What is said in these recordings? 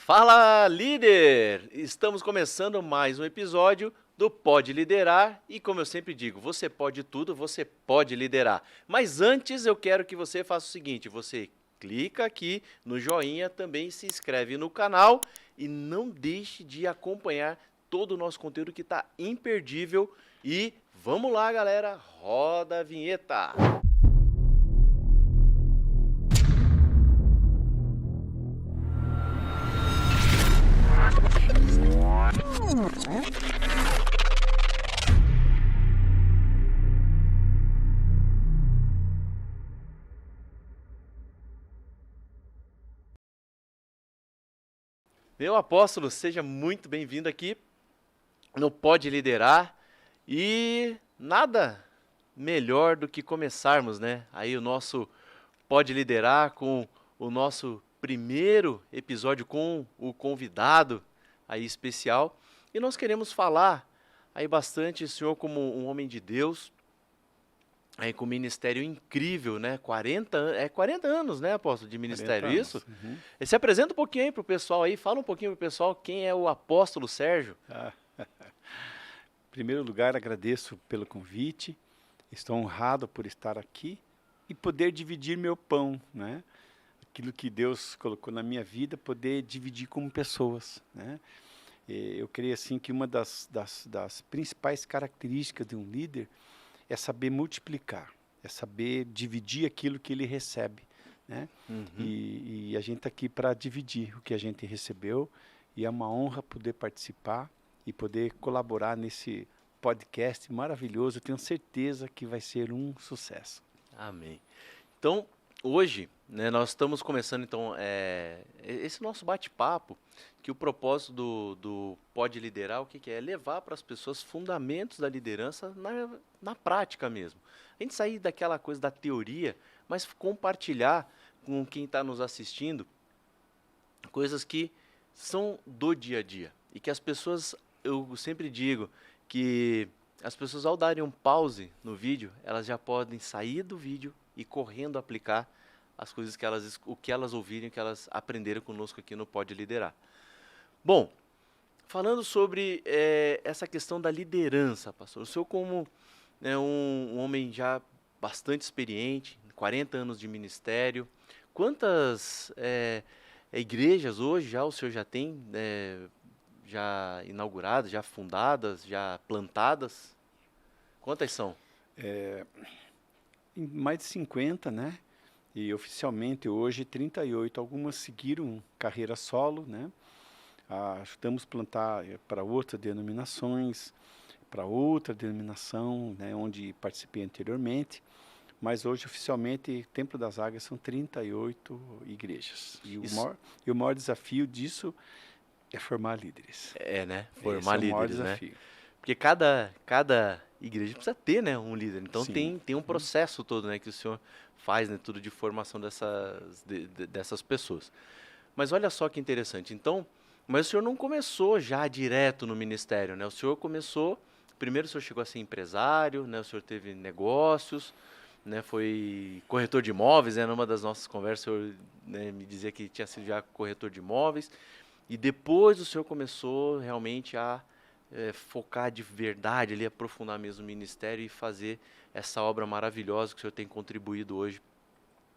Fala, líder! Estamos começando mais um episódio do Pode Liderar e, como eu sempre digo, você pode tudo, você pode liderar. Mas antes eu quero que você faça o seguinte, você clica aqui no joinha, também se inscreve no canal e não deixe de acompanhar todo o nosso conteúdo que está imperdível. E vamos lá, galera, roda a vinheta! Meu apóstolo, seja muito bem-vindo aqui no Pode Liderar e nada melhor do que começarmos, né? Aí o nosso Pode Liderar com o nosso primeiro episódio com o convidado aí especial. E nós queremos falar aí bastante, o senhor como um homem de Deus, aí com um ministério incrível, né? 40 anos, né, apóstolo, de 40 ministério, anos. isso? Uhum. E se apresenta um pouquinho aí pro pessoal aí, fala um pouquinho pro pessoal quem é o apóstolo Sérgio. Em primeiro lugar, agradeço pelo convite. Estou honrado por estar aqui e poder dividir meu pão, né? Aquilo que Deus colocou na minha vida, poder dividir com pessoas, né? Eu creio assim que uma das principais características de um líder é saber multiplicar, é saber dividir aquilo que ele recebe, né? Uhum. E a gente está aqui para dividir o que a gente recebeu e é uma honra poder participar e poder colaborar nesse podcast maravilhoso. Eu tenho certeza que vai ser um sucesso. Amém. Então, hoje, né, nós estamos começando então esse nosso bate-papo, que o propósito do Pode Liderar, o que é? Levar para as pessoas fundamentos da liderança na prática mesmo. A gente sair daquela coisa da teoria, mas compartilhar com quem está nos assistindo coisas que são do dia a dia. E que as pessoas, eu sempre digo, que as pessoas ao darem um pause no vídeo, elas já podem sair do vídeo e correndo aplicar as coisas o que elas ouvirem, que elas aprenderam conosco aqui no Pode Liderar. Bom, falando sobre essa questão da liderança, pastor, o senhor como né, um homem já bastante experiente, 40 anos de ministério, quantas igrejas hoje já o senhor já tem já inauguradas, já fundadas, já plantadas? Quantas são? Mais de 50, né? E oficialmente hoje 38. Algumas seguiram carreira solo, né? Ajudamos a plantar para outras denominações, para outra denominação, né, onde participei anteriormente. Mas hoje, oficialmente, Templo das Águias são 38 igrejas. E o maior desafio disso é formar líderes. Né? Formar Esse é o maior líderes, né? desafio. Porque cada igreja precisa ter, né, um líder. Então Sim. tem um processo todo, né, que o senhor faz, né, tudo de formação dessas pessoas. Mas olha só que interessante. Então, mas o senhor não começou já direto no ministério, né? O senhor começou, primeiro o senhor chegou a ser empresário, né? O senhor teve negócios, né? Foi corretor de imóveis, né? Numa das nossas conversas, o senhor, né, me dizia que tinha sido já corretor de imóveis. E depois o senhor começou realmente a focar de verdade, ali, aprofundar mesmo o ministério e fazer essa obra maravilhosa que o senhor tem contribuído hoje,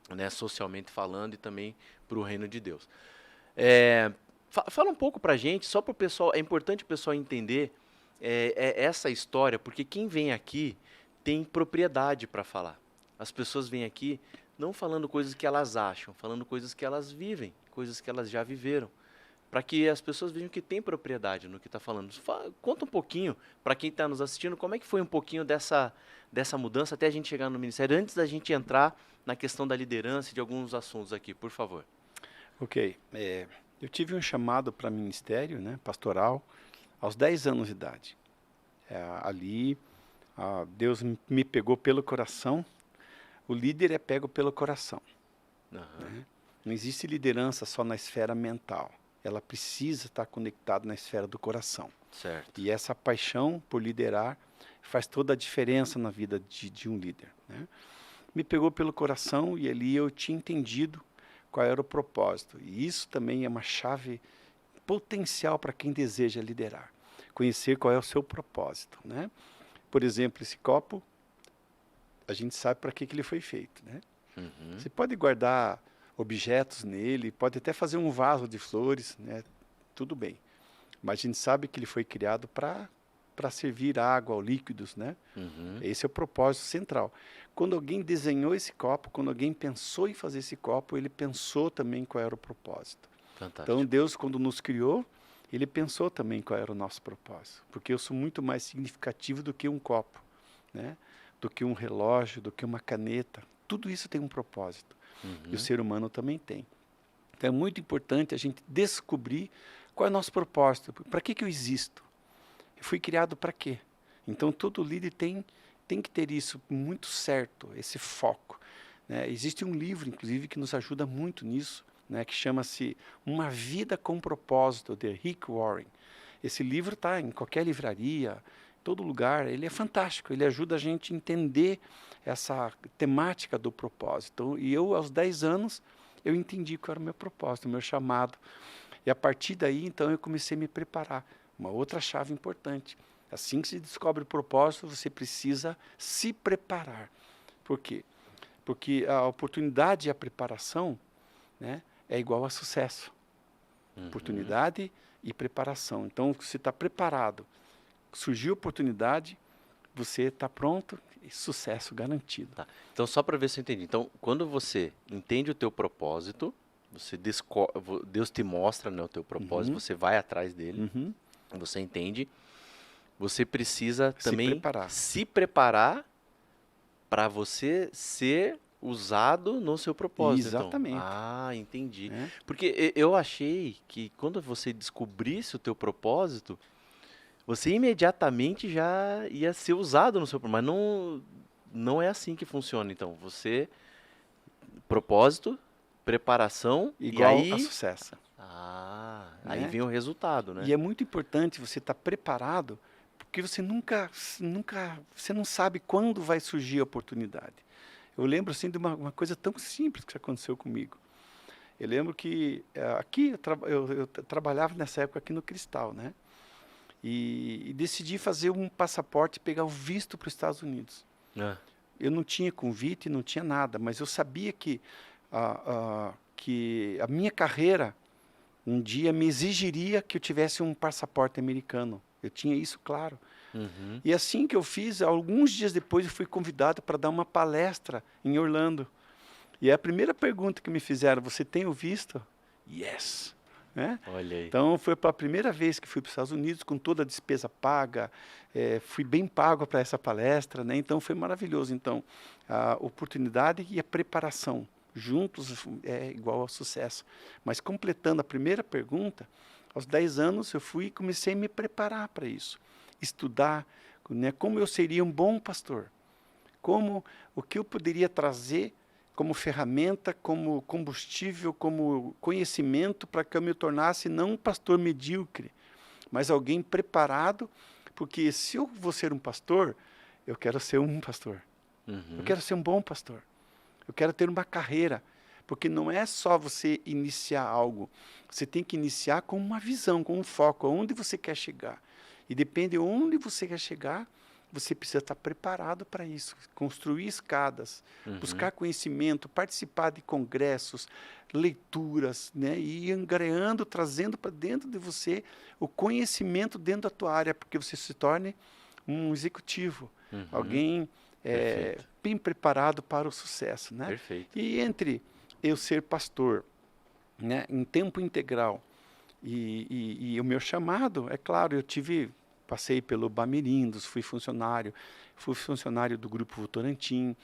né, socialmente falando e também para o reino de Deus. Fala um pouco para a gente, só para o pessoal, é importante o pessoal entender essa história, porque quem vem aqui tem propriedade para falar. As pessoas vêm aqui não falando coisas que elas acham, falando coisas que elas vivem, coisas que elas já viveram, para que as pessoas vejam que tem propriedade no que está falando. Conta um pouquinho, para quem está nos assistindo, como é que foi um pouquinho dessa mudança até a gente chegar no ministério, antes da gente entrar na questão da liderança e de alguns assuntos aqui, por favor. Ok. Eu tive um chamado para ministério, né, pastoral, aos 10 anos de idade. Ali, Deus me pegou pelo coração. O líder é pego pelo coração. Uhum. Né? Não existe liderança só na esfera mental. Ela precisa estar conectada na esfera do coração. Certo. E essa paixão por liderar faz toda a diferença na vida de um líder. Né? Me pegou pelo coração e ali eu tinha entendido qual era o propósito. E isso também é uma chave potencial para quem deseja liderar. Conhecer qual é o seu propósito, né? Por exemplo, esse copo, a gente sabe para que ele foi feito, né? Uhum. Você pode guardar objetos nele, pode até fazer um vaso de flores, né? Tudo bem. Mas a gente sabe que ele foi criado para servir água ou líquidos, né? Uhum. Esse é o propósito central. Quando alguém desenhou esse copo, quando alguém pensou em fazer esse copo, ele pensou também qual era o propósito. Fantástico. Então, Deus, quando nos criou, ele pensou também qual era o nosso propósito. Porque eu sou muito mais significativo do que um copo, né? Do que um relógio, do que uma caneta. Tudo isso tem um propósito. E o ser humano também tem. Então, é muito importante a gente descobrir qual é o nosso propósito. Para que eu existo? Eu fui criado para quê? Então, todo líder tem que ter isso muito certo, esse foco, né? Existe um livro, inclusive, que nos ajuda muito nisso, né, que chama-se Uma Vida com Propósito, de Rick Warren. Esse livro está em qualquer livraria, em todo lugar. Ele é fantástico, ele ajuda a gente a entender essa temática do propósito. E eu, aos 10 anos, eu entendi qual era o meu propósito, o meu chamado. E a partir daí, então, eu comecei a me preparar. Uma outra chave importante. Assim que se descobre o propósito, você precisa se preparar. Por quê? Porque a oportunidade e a preparação, né, é igual a sucesso. Oportunidade e preparação. Então, você está preparado. Surgiu a oportunidade, você está pronto e sucesso garantido. Tá. Então, só para ver se eu entendi. Então, quando você entende o teu propósito, você Deus te mostra, né, o teu propósito, você vai atrás dele, você entende, você precisa também se preparar para você ser usado no seu propósito. Exatamente. Então. Ah, entendi. Né? Porque eu achei que quando você descobrisse o teu propósito, você imediatamente já ia ser usado no seu propósito. Mas não é assim que funciona. Então, propósito, preparação Igual e a aí. sucesso. Aí Né? vem o resultado, né? E é muito importante você estar preparado, porque você você não sabe quando vai surgir a oportunidade. Eu lembro assim de uma coisa tão simples que aconteceu comigo. Eu lembro que aqui eu trabalhava nessa época aqui no Cristal, né? E decidi fazer um passaporte e pegar o visto para os Estados Unidos. Eu não tinha convite, não tinha nada, mas eu sabia que a minha carreira um dia me exigiria que eu tivesse um passaporte americano. Eu tinha isso claro. E assim que eu fiz, alguns dias depois eu fui convidado para dar uma palestra em Orlando. E a primeira pergunta que me fizeram, você tem o visto? Yes. Né? Olha aí. Então, foi para a primeira vez que fui para os Estados Unidos, com toda a despesa paga, fui bem pago para essa palestra, né? Então, foi maravilhoso. Então, a oportunidade e a preparação juntos é igual ao sucesso. Mas, completando a primeira pergunta, aos 10 anos eu fui e comecei a me preparar para isso. Estudar, né, como eu seria um bom pastor, o que eu poderia trazer como ferramenta, como combustível, como conhecimento para que eu me tornasse não um pastor medíocre, mas alguém preparado, porque se eu vou ser um pastor, eu quero ser um pastor. Eu quero ser um bom pastor. Eu quero ter uma carreira, porque não é só você iniciar algo, você tem que iniciar com uma visão, com um foco, aonde você quer chegar. E depende de onde você quer chegar, você precisa estar preparado para isso, construir escadas, buscar conhecimento, participar de congressos, leituras, né? E ir angariando, trazendo para dentro de você o conhecimento dentro da tua área, porque você se torne um executivo, alguém bem preparado para o sucesso, né? Perfeito. E entre eu ser pastor, né, em tempo integral e o meu chamado, é claro, passei pelo Bamirindos, fui funcionário do Grupo Votorantim,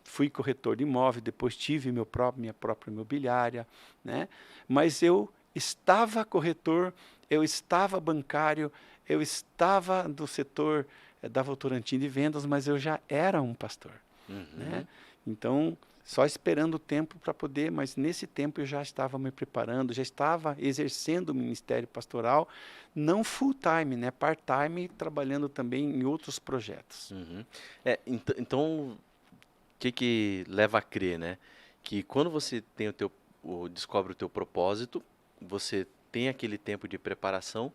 fui corretor de imóvel, depois tive minha própria imobiliária, né? Mas eu estava corretor, eu estava bancário, eu estava do setor da Votorantim de vendas, mas eu já era um pastor, né? Então, só esperando o tempo para poder, mas nesse tempo eu já estava me preparando, já estava exercendo o ministério pastoral, não full time, né, part time, trabalhando também em outros projetos. Então, o que leva a crer, né? Que quando você tem descobre o teu propósito, você tem aquele tempo de preparação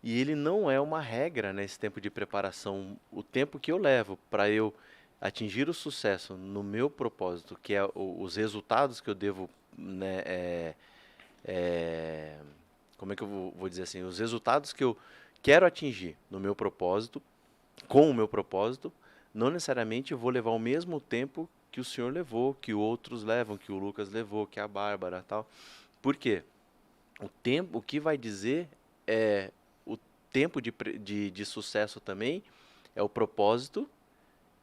e ele não é uma regra nesse tempo de preparação. O tempo que eu levo para eu atingir o sucesso no meu propósito, que é os resultados que eu devo, né, como é que eu vou dizer assim, os resultados que eu quero atingir no meu propósito, com o meu propósito, não necessariamente eu vou levar o mesmo tempo que o senhor levou, que outros levam, que o Lucas levou, que a Bárbara e tal. Por quê? O tempo, o que vai dizer é o tempo de sucesso também, é o propósito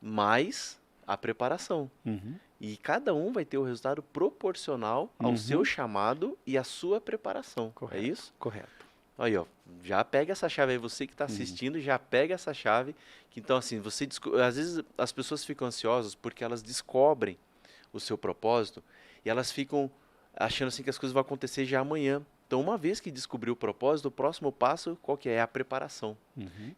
mais a preparação. Uhum. E cada um vai ter o resultado proporcional ao seu chamado e à sua preparação. Correto. É isso? Correto. Aí, ó, já pega essa chave aí, você que está assistindo, já pega essa chave. Que, então, assim, às vezes as pessoas ficam ansiosas porque elas descobrem o seu propósito e elas ficam achando assim que as coisas vão acontecer já amanhã. Então, uma vez que descobriu o propósito, o próximo passo, qual que é? É a preparação.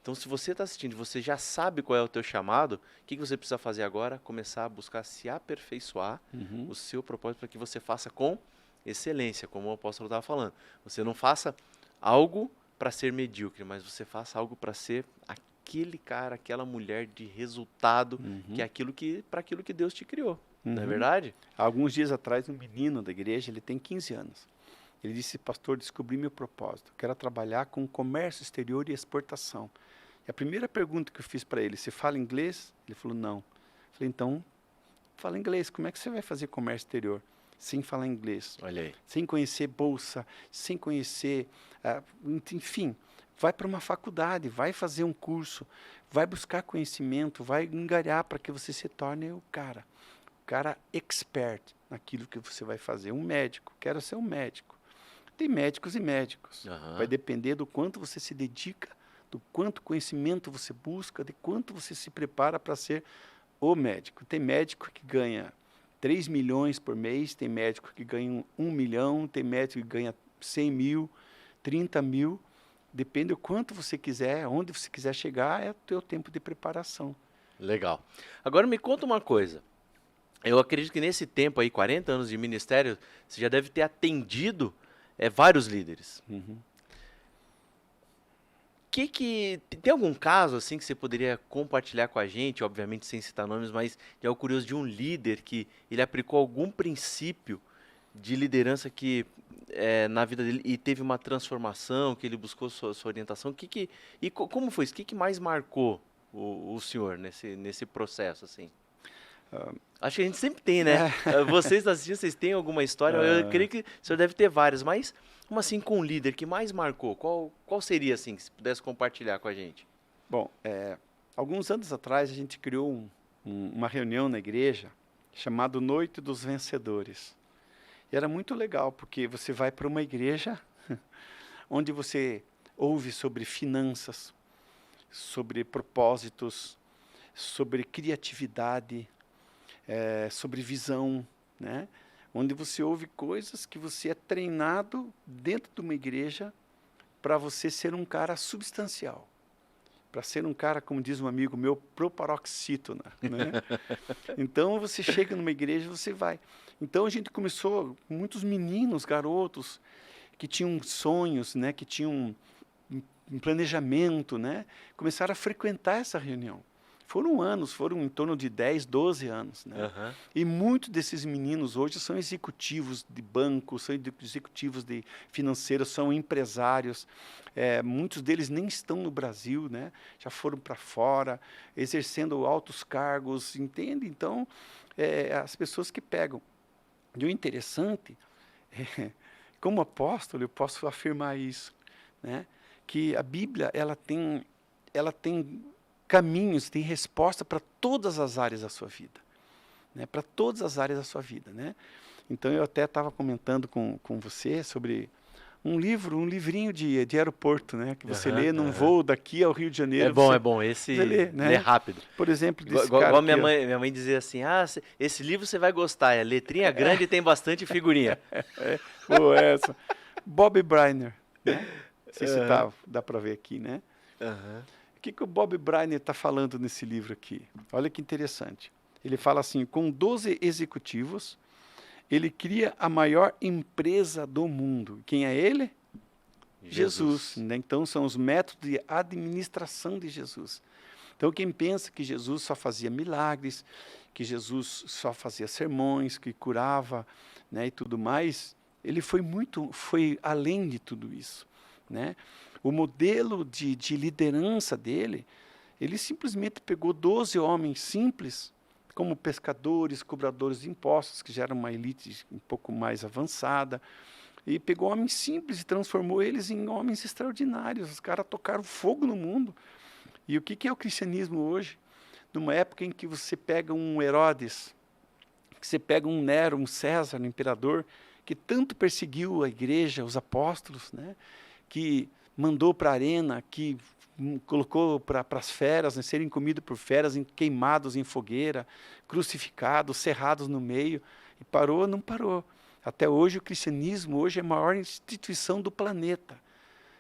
Então, se você está assistindo, você já sabe qual é o teu chamado, o que você precisa fazer agora? Começar a buscar se aperfeiçoar o seu propósito para que você faça com excelência, como o apóstolo estava falando. Você não faça algo para ser medíocre, mas você faça algo para ser aquele cara, aquela mulher de resultado, que é para aquilo que Deus te criou. Não é verdade? Alguns dias atrás, um menino da igreja, ele tem 15 anos. Ele disse: pastor, descobri meu propósito. Quero trabalhar com comércio exterior e exportação. E a primeira pergunta que eu fiz para ele: você fala inglês? Ele falou: não. Eu falei: então, fala inglês. Como é que você vai fazer comércio exterior sem falar inglês? Olha aí. Sem conhecer bolsa, sem conhecer... enfim, vai para uma faculdade, vai fazer um curso, vai buscar conhecimento, vai angariar para que você se torne o cara expert naquilo que você vai fazer. Um médico, quero ser um médico. Tem médicos e médicos. Vai depender do quanto você se dedica, do quanto conhecimento você busca, de quanto você se prepara para ser o médico. Tem médico que ganha 3 milhões por mês, tem médico que ganha 1 milhão, tem médico que ganha 100 mil, 30 mil. Depende do quanto você quiser, onde você quiser chegar, é o teu tempo de preparação. Legal. Agora me conta uma coisa. Eu acredito que nesse tempo aí, 40 anos de ministério, você já deve ter atendido vários líderes. Tem algum caso assim que você poderia compartilhar com a gente, obviamente sem citar nomes, mas de algo curioso de um líder que ele aplicou algum princípio de liderança que na vida dele e teve uma transformação, que ele buscou sua orientação? Como foi isso? O que mais marcou o senhor nesse processo assim? Acho que a gente sempre tem, né? Vocês assistindo, vocês têm alguma história? Eu creio que o senhor deve ter várias, mas como assim com um líder que mais marcou? Qual seria, assim, se pudesse compartilhar com a gente? Bom, alguns anos atrás a gente criou uma reunião na igreja chamada Noite dos Vencedores. E era muito legal, porque você vai para uma igreja onde você ouve sobre finanças, sobre propósitos, sobre criatividade, sobre visão, né? Onde você ouve coisas que você é treinado dentro de uma igreja para você ser um cara substancial, para ser um cara, como diz um amigo meu, proparoxítona, né? Então você chega numa igreja, você vai. Então a gente começou, muitos meninos, garotos, que tinham sonhos, né? Que tinham um planejamento, né? Começaram a frequentar essa reunião. Foram em torno de 10, 12 anos. Né? E muitos desses meninos hoje são executivos de bancos, são executivos de financeiros, são empresários. Muitos deles nem estão no Brasil, né? Já foram para fora, exercendo altos cargos, entende? Então, as pessoas que pegam. E o interessante, como apóstolo, eu posso afirmar isso, né? Que a Bíblia ela tem caminhos, tem resposta para todas as áreas da sua vida, né? Para todas as áreas da sua vida, né? Então eu até estava comentando com você sobre um livrinho de aeroporto, né? Que você lê num voo daqui ao Rio de Janeiro. É bom, esse lê rápido. Por exemplo, desse igual cara minha mãe dizia assim, esse livro você vai gostar, é letrinha grande e tem bastante figurinha. Essa. Bob Briner, né? Não sei se dá para ver aqui, né? O que o Bob Briner está falando nesse livro aqui? Olha que interessante. Ele fala assim, com 12 executivos, ele cria a maior empresa do mundo. Quem é ele? Jesus, né? Então, são os métodos de administração de Jesus. Então, quem pensa que Jesus só fazia milagres, que Jesus só fazia sermões, que curava, né, e tudo mais, ele foi além de tudo isso, né? O modelo de liderança dele, ele simplesmente pegou 12 homens simples, como pescadores, cobradores de impostos, que já era uma elite um pouco mais avançada, e pegou homens simples e transformou eles em homens extraordinários. Os caras tocaram fogo no mundo. E o que é o cristianismo hoje? Numa época em que você pega um Herodes, que você pega um Nero, um César, um imperador, que tanto perseguiu a igreja, os apóstolos, né? Que mandou para a arena, que colocou para as feras, né? Serem comidos por feras, queimados em fogueira, crucificados, cerrados no meio. E parou? Não parou. Até hoje o cristianismo hoje é a maior instituição do planeta.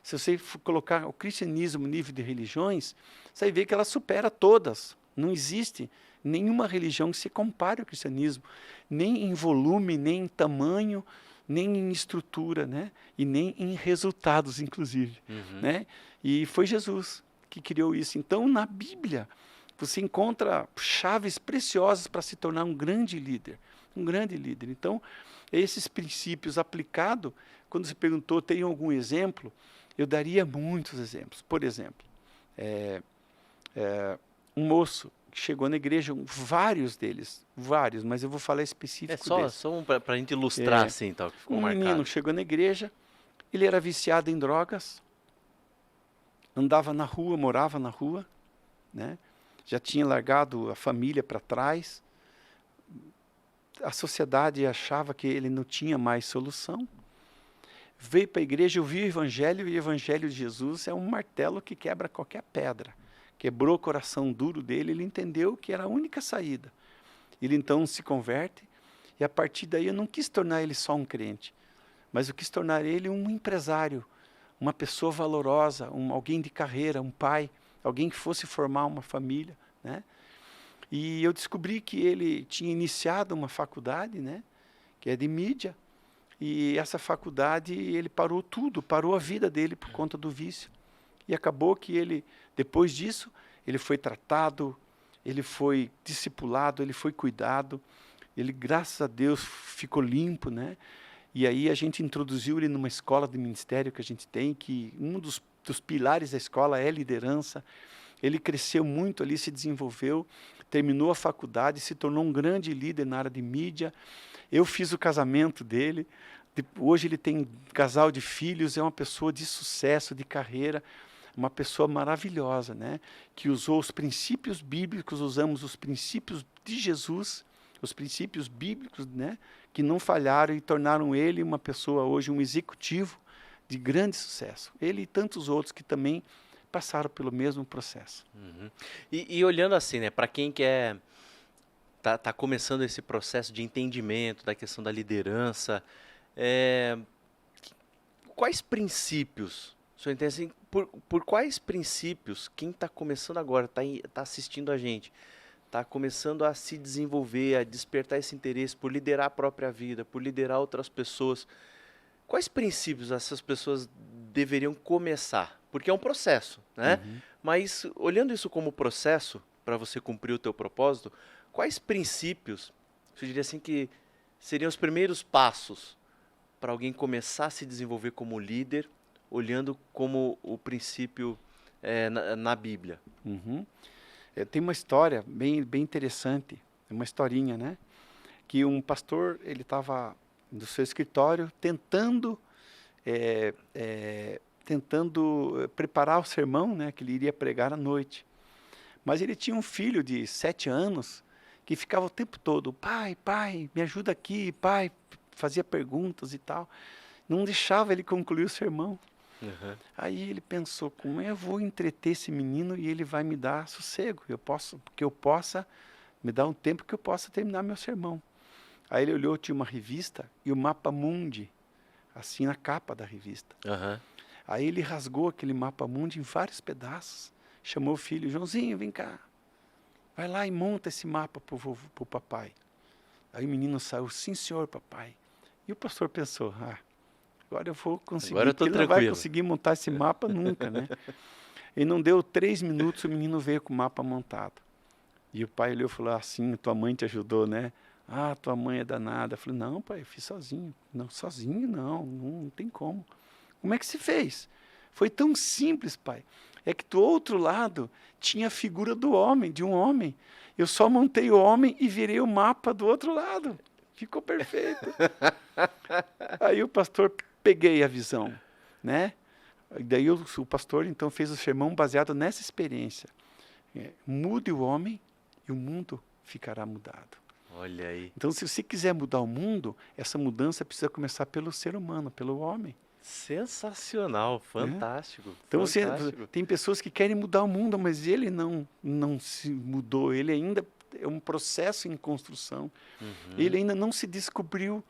Se você for colocar o cristianismo no nível de religiões, você vai ver que ela supera todas. Não existe nenhuma religião que se compare ao cristianismo, nem em volume, nem em tamanho, nem em estrutura, né? E nem em resultados, inclusive. Né? E foi Jesus que criou isso. Então, na Bíblia, você encontra chaves preciosas para se tornar um grande líder. Um grande líder. Então, esses princípios aplicados, quando você perguntou, tem algum exemplo? Eu daria muitos exemplos. Por exemplo, um moço que chegou na igreja, vários deles, mas eu vou falar específico desse. Só um para a gente ilustrar, assim, então, que ficou marcado. Menino chegou na igreja, ele era viciado em drogas, andava na rua, morava na rua, né? Já tinha largado a família para trás. A sociedade achava que ele não tinha mais solução. Veio para a igreja, ouviu o evangelho, e o evangelho de Jesus é um martelo que quebra qualquer pedra. Quebrou o coração duro dele, ele entendeu que era a única saída. Ele então se converte, e a partir daí eu não quis tornar ele só um crente, mas eu quis tornar ele um empresário, uma pessoa valorosa, alguém de carreira, um pai, alguém que fosse formar uma família, né? E eu descobri que ele tinha iniciado uma faculdade, né, que é de mídia, e essa faculdade ele parou tudo, parou a vida dele por conta do vício. E acabou que ele, depois disso, ele foi tratado, ele foi discipulado, ele foi cuidado, ele, graças a Deus, ficou limpo, né? E aí a gente introduziu ele numa escola de ministério que a gente tem, que um dos pilares da escola é liderança. Ele cresceu muito ali, se desenvolveu, terminou a faculdade, se tornou um grande líder na área de mídia. Eu fiz o casamento dele. Hoje ele tem um casal de filhos, é uma pessoa de sucesso, de carreira, uma pessoa maravilhosa, né? Que usou os princípios bíblicos, usamos os princípios de Jesus, os princípios bíblicos, né? Que não falharam e tornaram ele uma pessoa hoje, um executivo de grande sucesso. Ele e tantos outros que também passaram pelo mesmo processo. E olhando assim, né, para quem quer tá começando esse processo de entendimento da questão da liderança, quais princípios, o senhor entende assim, por quais princípios quem está começando agora, tá assistindo a gente, está começando a se desenvolver, a despertar esse interesse por liderar a própria vida, por liderar outras pessoas, quais princípios essas pessoas deveriam começar? Porque é um processo, né? Mas olhando isso como processo, para você cumprir o teu propósito, quais princípios, eu diria assim, que seriam os primeiros passos para alguém começar a se desenvolver como líder, olhando como o princípio na Bíblia? Tem uma história bem interessante, uma historinha, né? Que um pastor, ele estava no seu escritório tentando preparar o sermão, né, que ele iria pregar à noite. Mas ele tinha um filho de 7 anos que ficava o tempo todo, pai, me ajuda aqui, pai, fazia perguntas e tal. Não deixava ele concluir o sermão. Aí ele pensou, como eu vou entreter esse menino e ele vai me dar sossego? Que eu possa me dar um tempo que eu possa terminar meu sermão. Aí ele olhou, tinha uma revista e o mapa mundi, assim na capa da revista. Aí ele rasgou aquele mapa mundi em vários pedaços, chamou o filho, Joãozinho, vem cá, vai lá e monta esse mapa para o papai. Aí o menino saiu, sim senhor papai. E o pastor pensou, agora eu vou conseguir. Agora eu tô Porque ele não vai tranquilo. conseguir montar esse mapa nunca, né? E não deu 3 minutos, o menino veio com o mapa montado. E o pai olhou e falou assim, tua mãe te ajudou, né? Ah, tua mãe é danada. Eu falei, não, pai, eu fiz sozinho. Não, sozinho não tem como. Como é que se fez? Foi tão simples, pai. É que do outro lado tinha a figura do homem, de um homem. Eu só montei o homem e virei o mapa do outro lado. Ficou perfeito. Aí o pastor, peguei a visão, né? E daí o pastor então fez o sermão baseado nessa experiência. Mude o homem e o mundo ficará mudado. Olha aí. Então, se você quiser mudar o mundo, essa mudança precisa começar pelo ser humano, pelo homem. Sensacional, fantástico. Então, fantástico. tem pessoas que querem mudar o mundo, mas ele não se mudou, ele ainda é um processo em construção, ele ainda não se descobriu,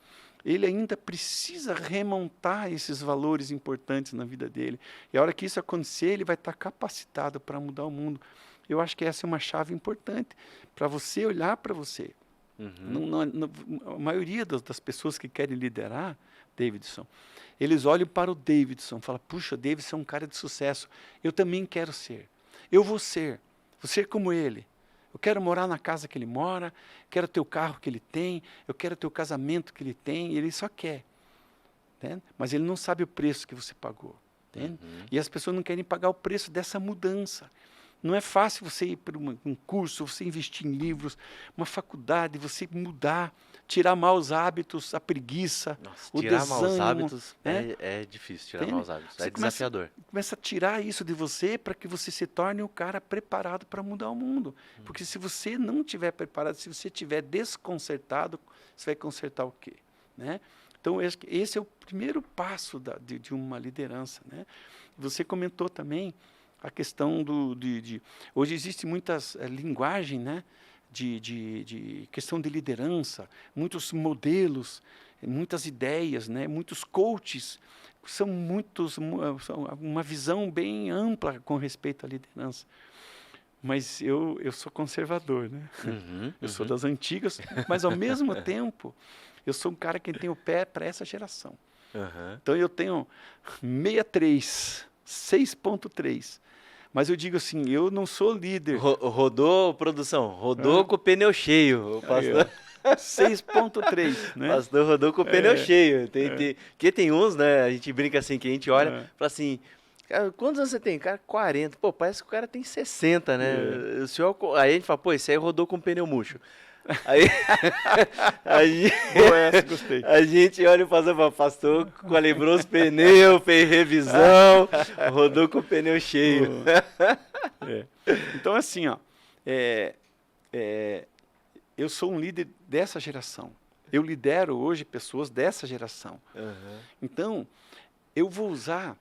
ele ainda precisa remontar esses valores importantes na vida dele. E a hora que isso acontecer, ele vai estar capacitado para mudar o mundo. Eu acho que essa é uma chave importante para você olhar para você. A maioria das pessoas que querem liderar, Davidson, eles olham para o Davidson e falam, puxa, Davidson é um cara de sucesso, eu também quero ser. Eu vou ser como ele. Eu quero morar na casa que ele mora, quero ter o carro que ele tem, eu quero ter o casamento que ele tem, ele só quer. Entende? Mas ele não sabe o preço que você pagou. Entende? E as pessoas não querem pagar o preço dessa mudança. Não é fácil você ir para um curso, você investir em livros, uma faculdade, você mudar, tirar maus hábitos, a preguiça, Nossa, o tirar desânimo. maus hábitos né? é difícil, tirar Entende? maus hábitos. Você É desafiador. Começa a tirar isso de você para que você se torne um cara preparado para mudar o mundo. Porque se você não estiver preparado, se você estiver desconcertado, você vai consertar o quê? Né? Então, esse é o primeiro passo de uma liderança. Né? Você comentou também a questão hoje existe muitas linguagem, né, de questão de liderança, muitos modelos, muitas ideias, né, muitos coaches, são uma visão bem ampla com respeito à liderança. Mas eu sou conservador, né? Eu sou das antigas, mas ao mesmo tempo eu sou um cara que tem o pé para essa geração. Então eu tenho 63, 6.3. Mas eu digo assim, eu não sou líder. Rodou, produção, rodou com o pneu cheio. O pastor, 6.3, né? pastor rodou com o pneu cheio. Porque tem uns, né? A gente brinca assim, que a gente olha e fala assim, cara, quantos anos você tem? Cara, 40. Pô, parece que o cara tem 60, né? O senhor, aí a gente fala, pô, esse aí rodou com o pneu murcho. Aí Boa essa, gostei. a gente olha e fala, pastor, calibrou os pneus, fez revisão, rodou com o pneu cheio. Então, assim, ó, eu sou um líder dessa geração. Eu lidero hoje pessoas dessa geração. Então, eu vou usar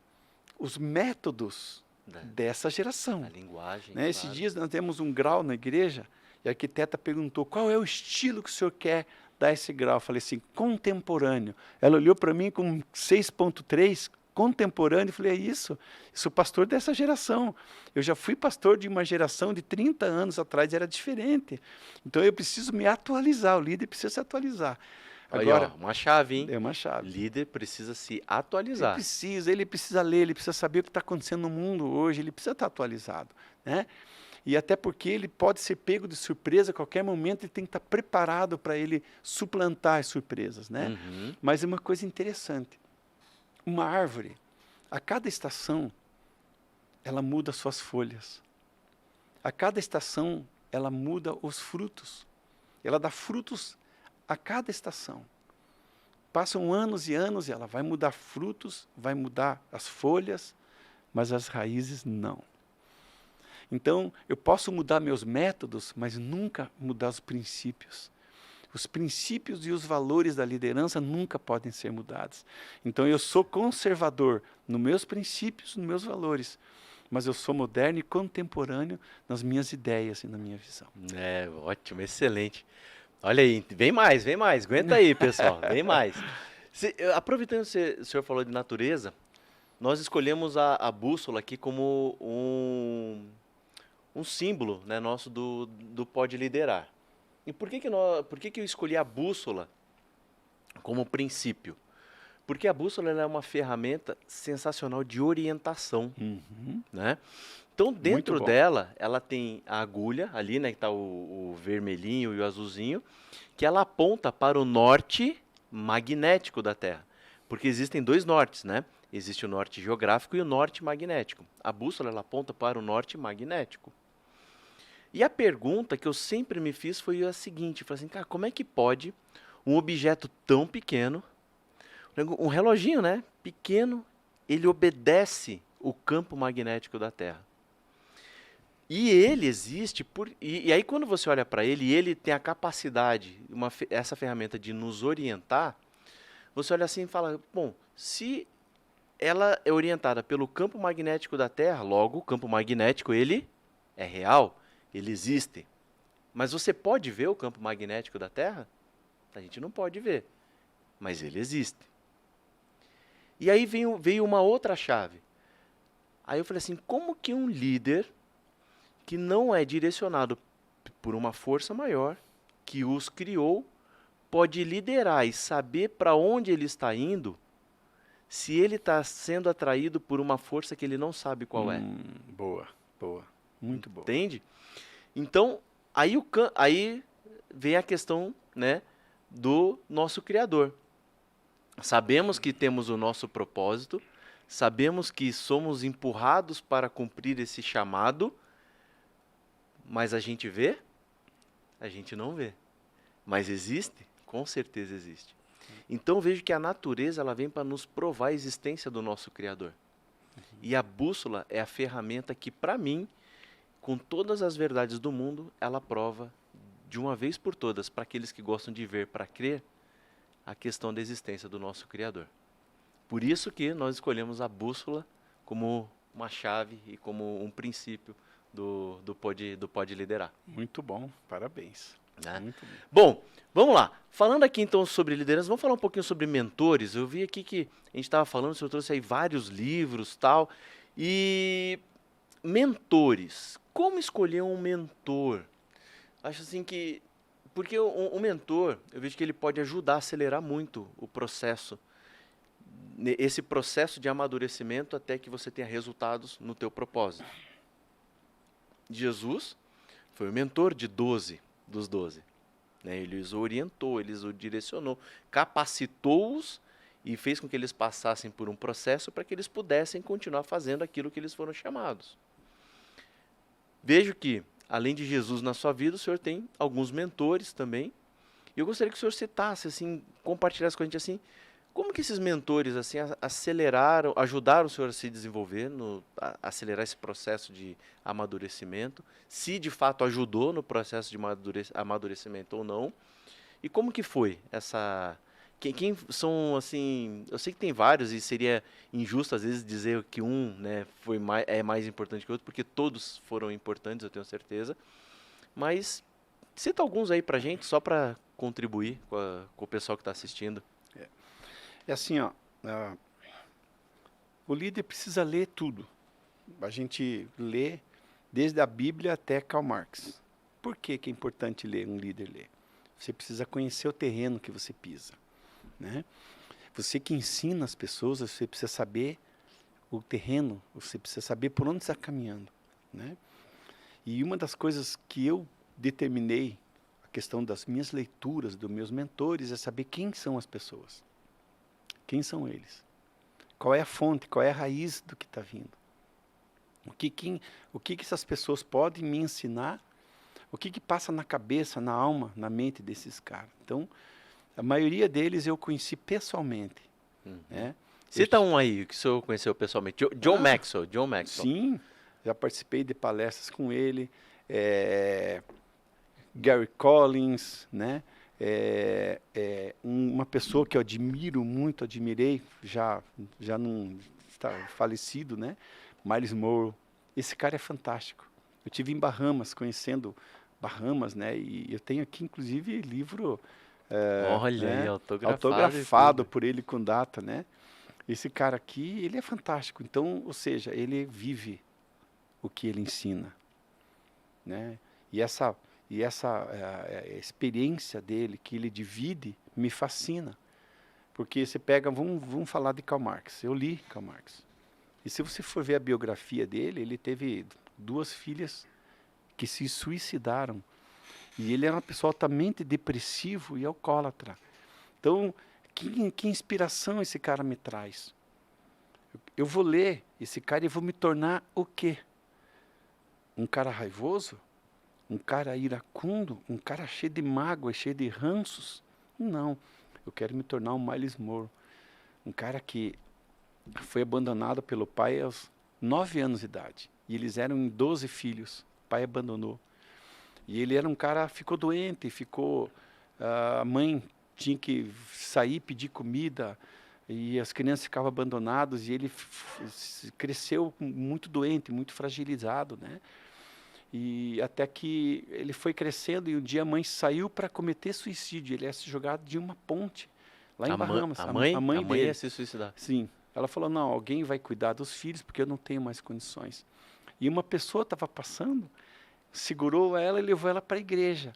os métodos dessa geração. A linguagem, né? claro. Esses dias nós temos um grau na igreja e a arquiteta perguntou qual é o estilo que o senhor quer dar esse grau. Eu falei assim, contemporâneo. Ela olhou para mim com 6.3, contemporâneo, e falei, é isso, sou pastor dessa geração. Eu já fui pastor de uma geração de 30 anos atrás, era diferente. Então eu preciso me atualizar, o líder precisa se atualizar. Agora, aí, ó, uma chave, hein? É uma chave. Líder precisa se atualizar. Ele precisa ler, ele precisa saber o que está acontecendo no mundo hoje, ele precisa estar atualizado, né? E até porque ele pode ser pego de surpresa a qualquer momento, ele tem que estar preparado para ele suplantar as surpresas, né? Mas é uma coisa interessante. Uma árvore, a cada estação, ela muda suas folhas. A cada estação, ela muda os frutos. Ela dá frutos a cada estação. Passam anos e anos e ela vai mudar frutos, vai mudar as folhas, mas as raízes não. Então, eu posso mudar meus métodos, mas nunca mudar os princípios. Os princípios e os valores da liderança nunca podem ser mudados. Então, eu sou conservador nos meus princípios, nos meus valores, mas eu sou moderno e contemporâneo nas minhas ideias e na minha visão. É, ótimo, excelente. Olha aí, vem mais, aguenta aí, pessoal, vem mais. Aproveitando que o senhor falou de natureza, nós escolhemos a bússola aqui como um símbolo, né, nosso do Pode Liderar. E por que eu escolhi a bússola como princípio? Porque a bússola ela é uma ferramenta sensacional de orientação, Uhum. né? Então, Muito dentro bom. dela, ela tem a agulha ali, né, que tá o vermelhinho e o azulzinho, que ela aponta para o norte magnético da Terra. Porque existem dois nortes, né? Existe o norte geográfico e o norte magnético. A bússola ela aponta para o norte magnético. E a pergunta que eu sempre me fiz foi a seguinte, falei assim, cara, como é que pode um objeto tão pequeno, um reloginho, né, pequeno, ele obedece o campo magnético da Terra? E ele existe e aí quando você olha para ele, e ele tem a capacidade, essa ferramenta de nos orientar, você olha assim e fala, bom, se ela é orientada pelo campo magnético da Terra, logo o campo magnético ele é real, ele existe. Mas você pode ver o campo magnético da Terra? A gente não pode ver, mas ele existe. E aí veio uma outra chave. Aí eu falei assim, como que um líder que não é direcionado por uma força maior, que os criou, pode liderar e saber para onde ele está indo, se ele está sendo atraído por uma força que ele não sabe qual é? Boa, boa. Muito boa. Entende? Então, aí vem a questão, né, do nosso Criador. Sabemos que temos o nosso propósito, sabemos que somos empurrados para cumprir esse chamado, mas a gente vê? A gente não vê. Mas existe? Com certeza existe. Então vejo que a natureza ela vem para nos provar a existência do nosso Criador. E a bússola é a ferramenta que, para mim, com todas as verdades do mundo, ela prova de uma vez por todas, para aqueles que gostam de ver para crer, a questão da existência do nosso Criador. Por isso que nós escolhemos a bússola como uma chave e como um princípio do Pode Liderar. Muito bom, parabéns. Né? Muito bom. Bom, vamos lá. Falando aqui então sobre liderança, vamos falar um pouquinho sobre mentores. Eu vi aqui que a gente estava falando, o senhor trouxe aí vários livros tal. E mentores. Como escolher um mentor? Acho assim que. Porque o mentor, eu vejo que ele pode ajudar a acelerar muito o processo. Esse processo de amadurecimento até que você tenha resultados no teu propósito. Jesus foi o mentor de 12 dos 12. Né? Ele os orientou, ele os direcionou, capacitou-os e fez com que eles passassem por um processo para que eles pudessem continuar fazendo aquilo que eles foram chamados. Vejo que, além de Jesus na sua vida, o senhor tem alguns mentores também. E eu gostaria que o senhor citasse, assim, compartilhasse com a gente assim, como que esses mentores assim aceleraram, ajudaram o senhor a se desenvolver, acelerar esse processo de amadurecimento, se de fato ajudou no processo de amadurecimento ou não, e como que foi essa... Quem são, assim, eu sei que tem vários e seria injusto às vezes dizer que um, né, é mais importante que o outro, porque todos foram importantes, eu tenho certeza, mas cita alguns aí pra gente, só para contribuir com o pessoal que está assistindo. É assim, ó, o líder precisa ler tudo. A gente lê desde a Bíblia até Karl Marx. Por que que é importante ler, um líder ler? Você precisa conhecer o terreno que você pisa, né? Você que ensina as pessoas, você precisa saber o terreno, você precisa saber por onde está caminhando, né? E uma das coisas que eu determinei, a questão das minhas leituras, dos meus mentores, é saber quem são as pessoas. Quem são eles? Qual é a fonte, qual é a raiz do que está vindo? O que essas pessoas podem me ensinar? O que passa na cabeça, na alma, na mente desses caras? Então, a maioria deles eu conheci pessoalmente. Né? Cita um aí que o senhor conheceu pessoalmente. John Maxwell. John Maxwell. Sim, já participei de palestras com ele. Gary Collins, né? Uma pessoa que eu admiro muito, admirei, já não está falecido, né? Miles Monroe. Esse cara é fantástico. Eu tive em Bahamas, conhecendo Bahamas, né? E eu tenho aqui, inclusive, livro Olha aí, né? autografado por ele com data, né? Esse cara aqui, ele é fantástico. Então, ou seja, ele vive o que ele ensina, né? E essa experiência dele, que ele divide, me fascina. Porque você pega, vamos falar de Karl Marx. Eu li Karl Marx. E se você for ver a biografia dele, ele teve 2 filhas que se suicidaram. E ele era uma pessoa altamente depressivo e alcoólatra. Então, que inspiração esse cara me traz? Eu vou ler esse cara e vou me tornar o quê? Um cara raivoso? Um cara iracundo? Um cara cheio de mágoa, cheio de ranços? Não. Eu quero me tornar um Miles Moore. Um cara que foi abandonado pelo pai aos 9 anos de idade. E eles eram em 12 filhos. O pai abandonou. E ele era um cara, ficou doente, a mãe tinha que sair pedir comida e as crianças ficavam abandonadas e ele cresceu muito doente, muito fragilizado, né? E até que ele foi crescendo e um dia a mãe saiu para cometer suicídio. Ele ia se jogar de uma ponte lá em Bahamas. A mãe dele. ia se suicidar. Sim. Ela falou, não, alguém vai cuidar dos filhos porque eu não tenho mais condições. E uma pessoa estava passando, segurou ela e levou ela para a igreja.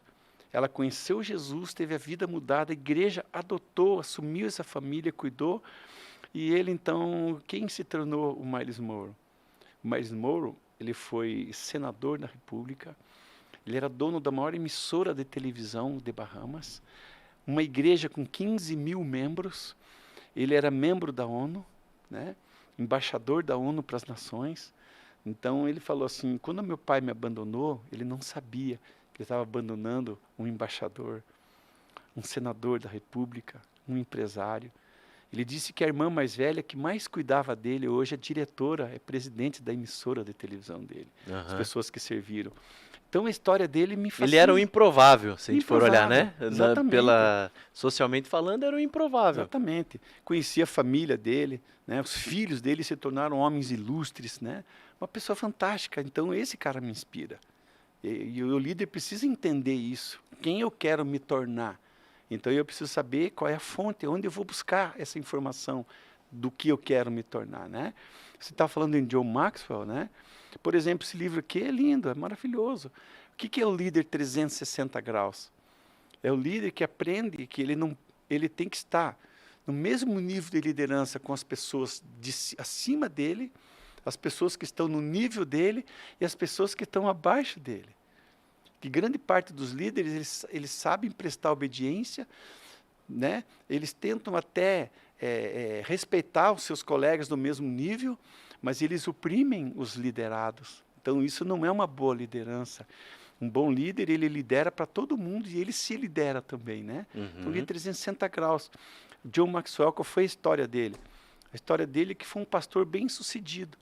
Ela conheceu Jesus, teve a vida mudada, a igreja adotou, assumiu essa família, cuidou. E ele, então, quem se tornou o Miles Moore? O Miles Moore, ele foi senador da República, ele era dono da maior emissora de televisão de Bahamas, uma igreja com 15 mil membros, ele era membro da ONU, né? Embaixador da ONU para as nações. Então ele falou assim, quando meu pai me abandonou, ele não sabia que ele estava abandonando um embaixador, um senador da República, um empresário. Ele disse que a irmã mais velha que mais cuidava dele hoje é diretora, é presidente da emissora de televisão dele, as pessoas que serviram. Então a história dele me fascina. Ele era o improvável, se a gente for olhar, né? Exatamente. Socialmente falando, era o improvável. Exatamente. Conhecia a família dele, né? Os filhos dele se tornaram homens ilustres, né? Uma pessoa fantástica. Então esse cara me inspira. E o líder precisa entender isso. Quem eu quero me tornar? Então eu preciso saber qual é a fonte, onde eu vou buscar essa informação do que eu quero me tornar, né? Você está falando em John Maxwell, né? Por exemplo, esse livro aqui é lindo, é maravilhoso. O que é o líder 360 graus? É o líder que aprende que ele tem que estar no mesmo nível de liderança com as pessoas acima dele, as pessoas que estão no nível dele e as pessoas que estão abaixo dele. Que grande parte dos líderes, eles sabem prestar obediência, né? Eles tentam até respeitar os seus colegas do mesmo nível, mas eles oprimem os liderados. Então, isso não é uma boa liderança. Um bom líder, ele lidera para todo mundo e ele se lidera também, né? Então, líder 360 graus. John Maxwell, qual foi a história dele? A história dele é que foi um pastor bem sucedido,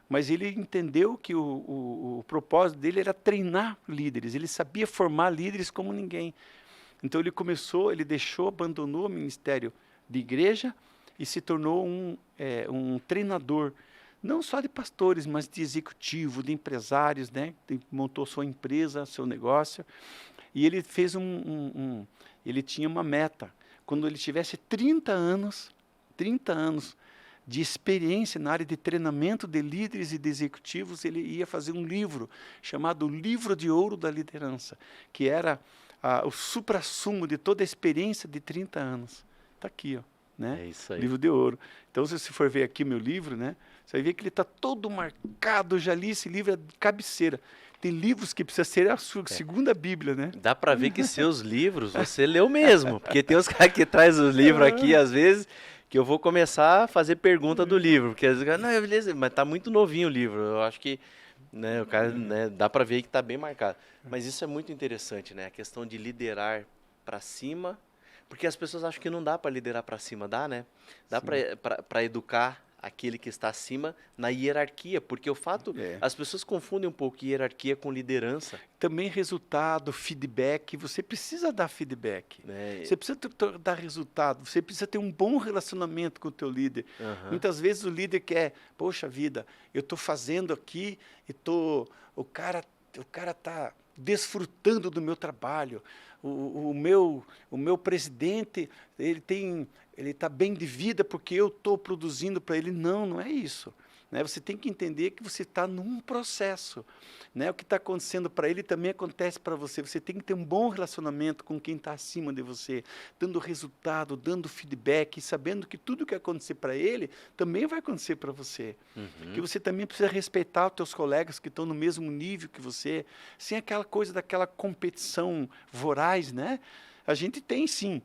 mas ele entendeu que o propósito dele era treinar líderes, ele sabia formar líderes como ninguém. Então ele abandonou o ministério de igreja e se tornou um treinador, não só de pastores, mas de executivo, de empresários, né? Montou sua empresa, seu negócio, e ele fez ele tinha uma meta. Quando ele tivesse 30 anos de experiência na área de treinamento de líderes e de executivos, ele ia fazer um livro chamado Livro de Ouro da Liderança, que era o suprassumo de toda a experiência de 30 anos. Está aqui, ó, né? É isso aí. Livro de Ouro. Então, se você for ver aqui meu livro, né, você vai ver que ele está todo marcado. Eu já li esse livro, é de cabeceira. Tem livros que precisa ser a sua segunda Bíblia, né? Dá para ver que seus livros você leu mesmo, porque tem os caras que traz os livros aqui, às vezes, que eu vou começar a fazer pergunta do livro, porque às vezes, não, beleza, mas tá muito novinho o livro. Eu acho que, né, o cara, né, dá para ver que tá bem marcado. Mas isso é muito interessante, né? A questão de liderar para cima, porque as pessoas acham que não dá para liderar para cima, dá, né? Dá para educar aquele que está acima na hierarquia, porque o fato, as pessoas confundem um pouco hierarquia com liderança. Também resultado, feedback, você precisa dar feedback, você precisa dar resultado, você precisa ter um bom relacionamento com o teu líder. Muitas vezes o líder quer, poxa vida, eu estou fazendo aqui e o cara está desfrutando do meu trabalho, o meu presidente, ele está bem de vida porque eu estou produzindo para ele. Não é isso. né? Você tem que entender que você está num processo, né? O que está acontecendo para ele também acontece para você. Você tem que ter um bom relacionamento com quem está acima de você, dando resultado, dando feedback, sabendo que tudo que acontecer para ele também vai acontecer para você. Que você também precisa respeitar os teus colegas que estão no mesmo nível que você, sem aquela coisa daquela competição voraz, né? A gente tem sim,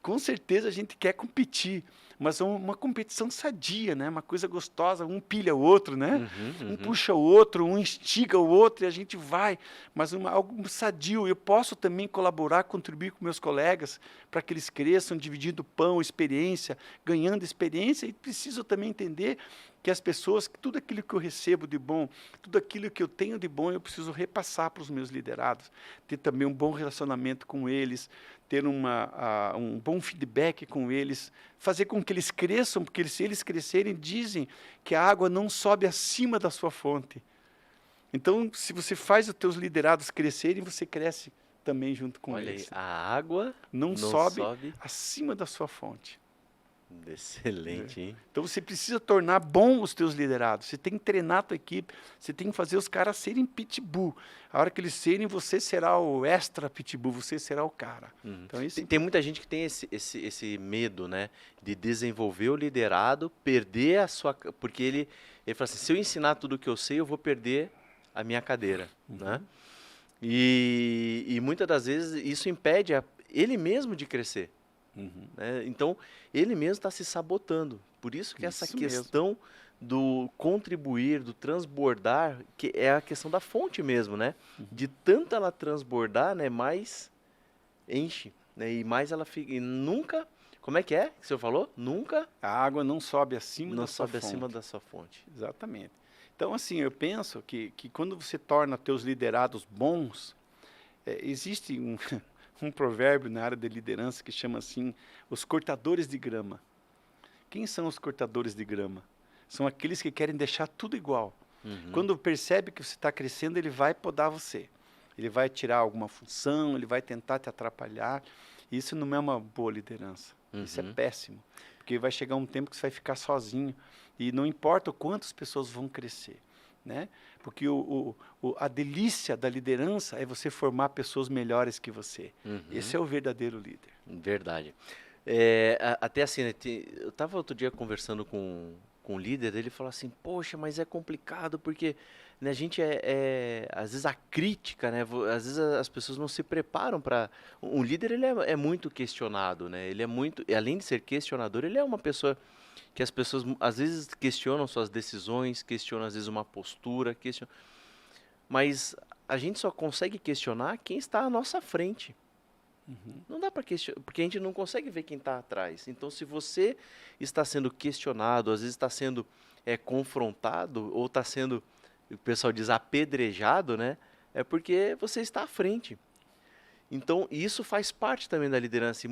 com certeza a gente quer competir, mas é uma competição sadia, né? Uma coisa gostosa, um pilha o outro, né? Um puxa o outro, um instiga o outro e a gente vai, mas algo sadio. Eu posso também colaborar, contribuir com meus colegas para que eles cresçam, dividindo pão, experiência, ganhando experiência, e preciso também entender que as pessoas, que tudo aquilo que eu recebo de bom, tudo aquilo que eu tenho de bom, eu preciso repassar para os meus liderados, ter também um bom relacionamento com eles, ter um bom feedback com eles, fazer com que eles cresçam, porque se eles crescerem, dizem que a água não sobe acima da sua fonte. Então, se você faz os teus liderados crescerem, você cresce também junto com Olha eles. aí, a água Não sobe acima da sua fonte. Excelente, hein? Então você precisa tornar bom os teus liderados. Você tem que treinar a tua equipe, você tem que fazer os caras serem pitbull. A hora que eles serem, você será o extra pitbull, você será o cara. Então, isso... Tem muita gente que tem esse medo, né? De desenvolver o liderado, perder a sua... Porque ele fala assim, se eu ensinar tudo o que eu sei, eu vou perder a minha cadeira, né? E muitas das vezes isso impede ele mesmo de crescer. Né? Então, ele mesmo está se sabotando. Por isso que essa questão do contribuir, do transbordar, que é a questão da fonte mesmo, né? De tanto ela transbordar, né, mais enche, né? E mais ela fica... E nunca... Como é que o senhor falou? Nunca... A água não sobe acima da sua fonte. Não sobe acima da sua fonte. Exatamente. Então, assim, eu penso que quando você torna teus liderados bons, existe um provérbio na área de liderança que chama assim, os cortadores de grama. Quem são os cortadores de grama? São aqueles que querem deixar tudo igual. Quando percebe que você está crescendo, ele vai podar você. Ele vai tirar alguma função, ele vai tentar te atrapalhar. Isso não é uma boa liderança. Isso é péssimo. Porque vai chegar um tempo que você vai ficar sozinho. E não importa quantas pessoas vão crescer, né? Porque a delícia da liderança é você formar pessoas melhores que você. Esse é o verdadeiro líder. Verdade. Até assim, né, eu estava outro dia conversando com um líder, ele falou assim, poxa, mas é complicado porque, né, a gente às vezes a crítica, né, às vezes as pessoas não se preparam para... Um líder, ele é muito questionado, né? Ele é muito, além de ser questionador, ele é uma pessoa que as pessoas às vezes questionam suas decisões, questionam às vezes uma postura, mas a gente só consegue questionar quem está à nossa frente. Não dá para questionar, porque a gente não consegue ver quem está atrás. Então, se você está sendo questionado, às vezes está sendo confrontado, ou está sendo, o pessoal diz, apedrejado, né? É porque você está à frente. Então, isso faz parte também da liderança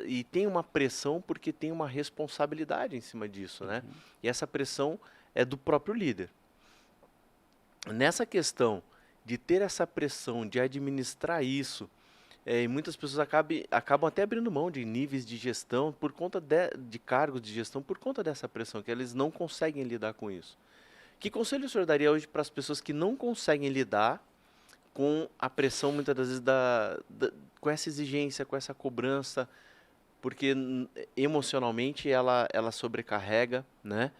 e tem uma pressão porque tem uma responsabilidade em cima disso, né? E essa pressão é do próprio líder. Nessa questão de ter essa pressão, de administrar isso, e muitas pessoas acabam até abrindo mão de níveis de gestão por conta de cargos de gestão, por conta dessa pressão, que eles não conseguem lidar com isso. Que conselho o senhor daria hoje para as pessoas que não conseguem lidar com a pressão, muitas das vezes, com essa exigência, com essa cobrança, porque emocionalmente ela sobrecarrega, né?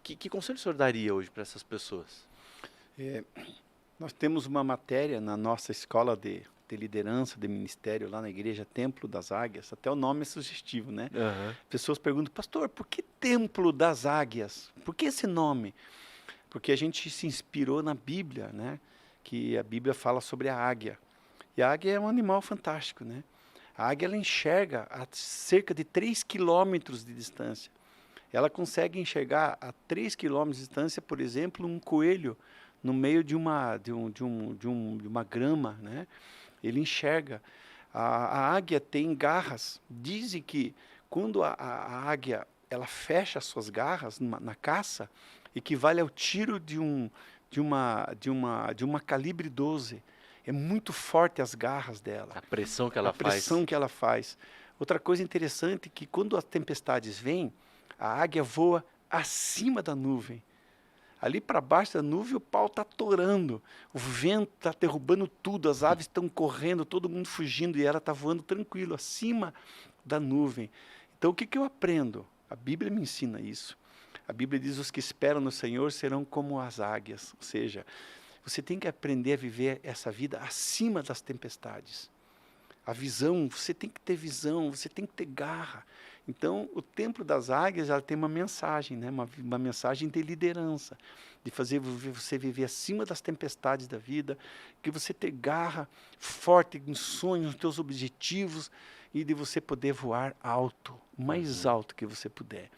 Que conselho o senhor daria hoje para essas pessoas? Nós temos uma matéria na nossa escola de liderança, de ministério, lá na igreja Templo das Águias, até o nome é sugestivo, né? Pessoas perguntam, pastor, por que Templo das Águias? Por que esse nome? Porque a gente se inspirou na Bíblia, né? Que a Bíblia fala sobre a águia. E a águia é um animal fantástico, né? A águia, ela enxerga a cerca de 3 quilômetros de distância. Ela consegue enxergar a 3 quilômetros de distância, por exemplo, um coelho no meio de uma grama, né? Ele enxerga. A águia tem garras. Dizem que quando a águia ela fecha as suas garras na caça, equivale ao tiro de uma calibre 12. É muito forte as garras dela. A pressão que ela faz. A pressão que ela faz. Outra coisa interessante é que quando as tempestades vêm, a águia voa acima da nuvem. Ali para baixo da nuvem o pau está torando, o vento está derrubando tudo, as aves estão correndo, todo mundo fugindo e ela está voando tranquilo, acima da nuvem. Então o que, que eu aprendo? A Bíblia me ensina isso. A Bíblia diz: os que esperam no Senhor serão como as águias. Ou seja, você tem que aprender a viver essa vida acima das tempestades. A visão, você tem que ter visão, você tem que ter garra. Então, o Templo das Águias, ela tem uma mensagem, né? Uma mensagem de liderança, de fazer você viver acima das tempestades da vida, que você ter garra forte nos sonhos, nos teus objetivos, e de você poder voar alto, o mais alto que você puder.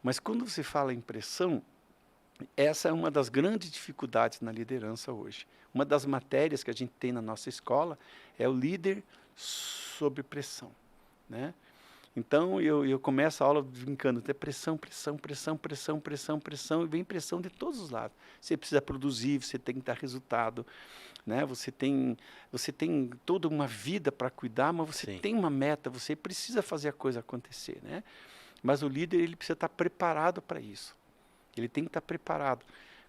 Mas quando você fala em pressão, essa é uma das grandes dificuldades na liderança hoje. Uma das matérias que a gente tem na nossa escola é o líder sob pressão, né? Então, eu começo a aula brincando, até pressão, pressão, pressão, pressão, pressão, pressão, e vem pressão de todos os lados. Você precisa produzir, você tem que dar resultado, né? Você tem toda uma vida para cuidar, mas você tem uma meta, você precisa fazer a coisa acontecer, né? Mas o líder, ele precisa estar preparado para isso. Ele tem que estar preparado.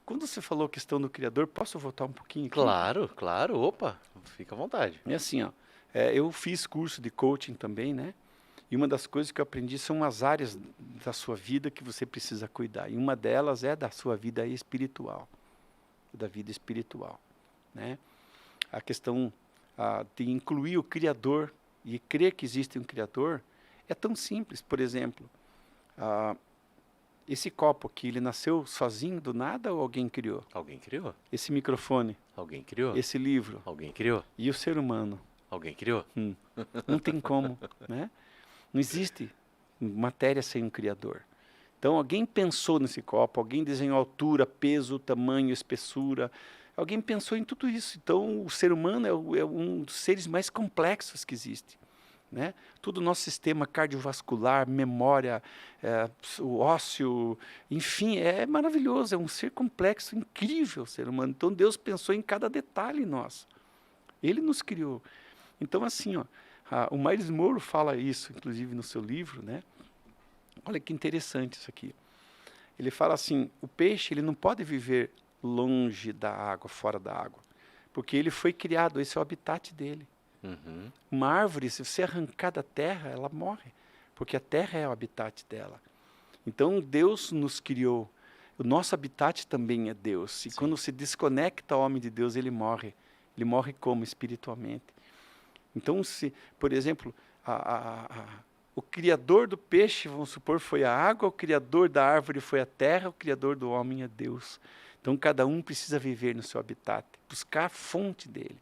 Quando você falou a questão do Criador, posso voltar um pouquinho aqui? Claro, claro, opa, fica à vontade. É assim, ó, eu fiz curso de coaching também, né? E uma das coisas que eu aprendi são as áreas da sua vida que você precisa cuidar. E uma delas é da sua vida espiritual, da vida espiritual, né? A questão de incluir o Criador e crer que existe um Criador é tão simples. Por exemplo, esse copo aqui, ele nasceu sozinho do nada ou alguém criou? Alguém criou? Esse microfone, Alguém criou? esse livro Alguém criou? e o ser humano? Alguém criou? Não tem como, né? Não existe matéria sem um Criador. Então, alguém pensou nesse copo, alguém desenhou altura, peso, tamanho, espessura. Alguém pensou em tudo isso. Então, o ser humano é um dos seres mais complexos que existe, né? Todo o nosso sistema cardiovascular, memória, o ósseo, enfim, é maravilhoso. É um ser complexo, incrível o ser humano. Então, Deus pensou em cada detalhe nosso. Ele nos criou. Então, assim, ó, o Miles Monroe fala isso, inclusive, no seu livro, né? Olha que interessante isso aqui. Ele fala assim, o peixe ele não pode viver longe da água, fora da água, porque ele foi criado, esse é o habitat dele. Uma árvore, se você arrancar da terra, ela morre, porque a terra é o habitat dela. Então, Deus nos criou. O nosso habitat também é Deus. E quando se desconecta o homem de Deus, ele morre. Ele morre como? Espiritualmente. Então, se, por exemplo, o criador do peixe, vamos supor, foi a água, o criador da árvore foi a terra, o criador do homem é Deus. Então, cada um precisa viver no seu habitat, buscar a fonte dele.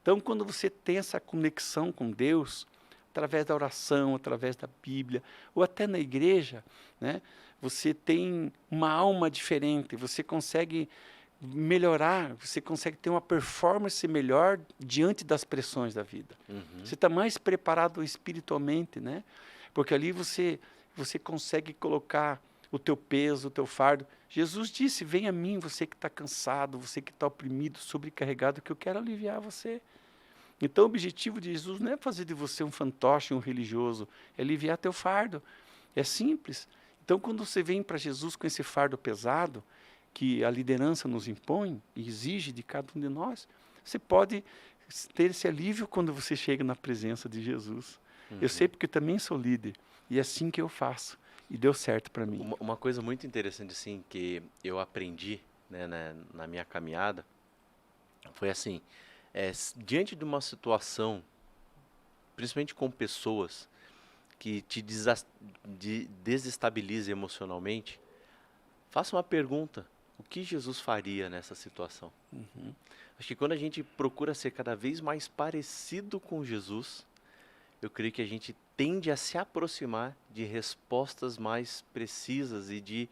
Então, quando você tem essa conexão com Deus, através da oração, através da Bíblia, ou até na igreja, né, você tem uma alma diferente, você consegue melhorar, você consegue ter uma performance melhor diante das pressões da vida. Você está mais preparado espiritualmente, né? Porque ali você consegue colocar o teu peso, o teu fardo. Jesus disse, venha a mim, você que está cansado, você que está oprimido, sobrecarregado, que eu quero aliviar você. Então o objetivo de Jesus não é fazer de você um fantoche, um religioso, é aliviar teu fardo. É simples. Então quando você vem para Jesus com esse fardo pesado, que a liderança nos impõe e exige de cada um de nós, você pode ter esse alívio quando você chega na presença de Jesus. Eu sei porque eu também sou líder, e é assim que eu faço, e deu certo para mim. Uma coisa muito interessante, assim, que eu aprendi, né, na minha caminhada, foi assim, diante de uma situação, principalmente com pessoas que te desestabilizam emocionalmente, faça uma pergunta. O que Jesus faria nessa situação? Acho que quando a gente procura ser cada vez mais parecido com Jesus, eu creio que a gente tende a se aproximar de respostas mais precisas e de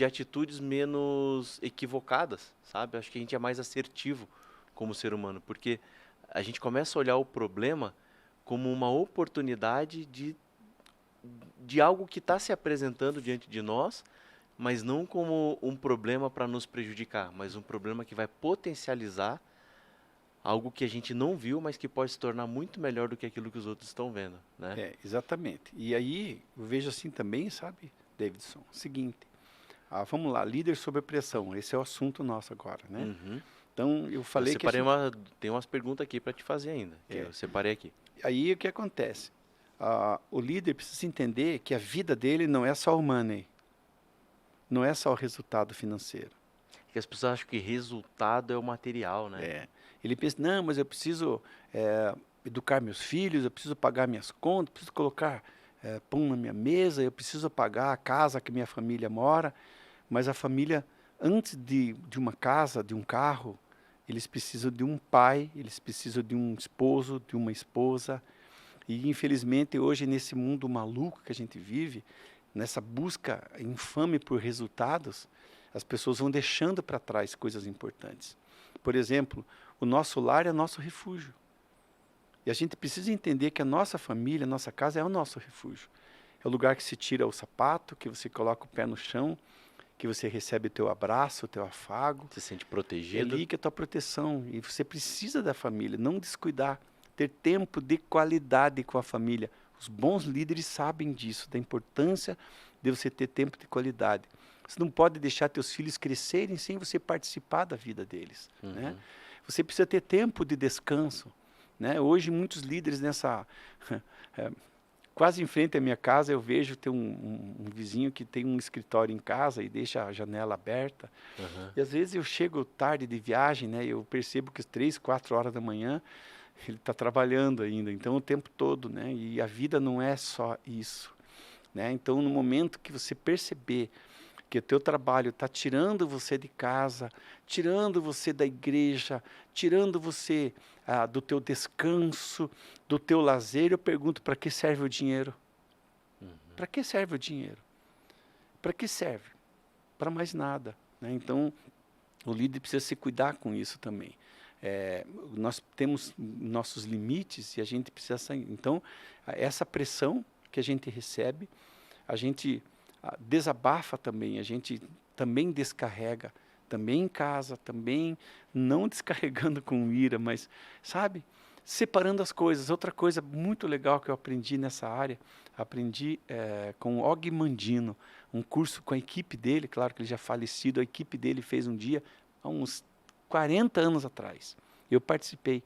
atitudes menos equivocadas, sabe? Acho que a gente é mais assertivo como ser humano, porque a gente começa a olhar o problema como uma oportunidade de algo que está se apresentando diante de nós, mas não como um problema para nos prejudicar, mas um problema que vai potencializar algo que a gente não viu, mas que pode se tornar muito melhor do que aquilo que os outros estão vendo, né? Exatamente. E aí, eu vejo assim também, sabe, Davidson, o seguinte, vamos lá, líder sob pressão. Esse é o assunto nosso agora, né? Uhum. Então, eu falei Eu que a separei gente, tem umas perguntas aqui para te fazer ainda, que eu separei aqui. aí o que acontece? O líder precisa entender que a vida dele não é só o money, não é só o resultado financeiro. Que as pessoas acham que resultado é o material, né? É. Ele pensa, não, mas eu preciso educar meus filhos, eu preciso pagar minhas contas, preciso colocar pão na minha mesa, eu preciso pagar a casa que minha família mora. Mas a família, antes de uma casa, de um carro, eles precisam de um pai, eles precisam de um esposo, de uma esposa. E, infelizmente, hoje, nesse mundo maluco que a gente vive, nessa busca infame por resultados, as pessoas vão deixando para trás coisas importantes. Por exemplo, o nosso lar é nosso refúgio. E a gente precisa entender que a nossa família, a nossa casa é o nosso refúgio. É o lugar que se tira o sapato, que você coloca o pé no chão, que você recebe o teu abraço, o teu afago. Se sente É protegido. ali que é a tua proteção. E você precisa da família, não descuidar. Ter tempo de qualidade com a família. Os bons líderes sabem disso, da importância de você ter tempo de qualidade. Você não pode deixar teus filhos crescerem sem você participar da vida deles. Né? Você precisa ter tempo de descanso. Né? Hoje, muitos líderes quase em frente à minha casa, eu vejo tem um vizinho que tem um escritório em casa e deixa a janela aberta. E às vezes eu chego tarde de viagem, né? Eu percebo que às 3, 4 horas da manhã ele está trabalhando ainda, então o tempo todo, né? E a vida não é só isso, né? Então, no momento que você perceber que o teu trabalho está tirando você de casa, tirando você da igreja, tirando você do teu descanso, do teu lazer, eu pergunto, para que serve o dinheiro? Para que serve o dinheiro? Para que serve? Para mais nada. Né? Então, o líder precisa se cuidar com isso também. Nós temos nossos limites e a gente precisa sair. Então, essa pressão que a gente recebe, a gente desabafa também, a gente também descarrega, também em casa, também não descarregando com ira, mas, sabe, separando as coisas. Outra coisa muito legal que eu aprendi nessa área, aprendi com o Og Mandino, um curso com a equipe dele, claro que ele já falecido, a equipe dele fez um dia, há uns 40 anos atrás. Eu participei.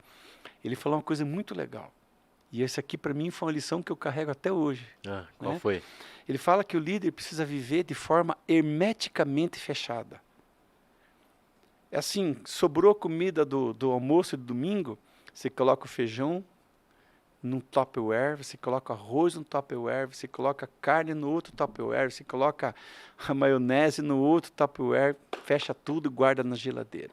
Ele falou uma coisa muito legal. E essa aqui, para mim, foi uma lição que eu carrego até hoje. Qual foi? Ele fala que o líder precisa viver de forma hermeticamente fechada. É assim, sobrou comida do almoço de domingo, você coloca o feijão num Tupperware, você coloca arroz no Tupperware, você coloca carne no outro Tupperware, você coloca a maionese no outro Tupperware, fecha tudo e guarda na geladeira.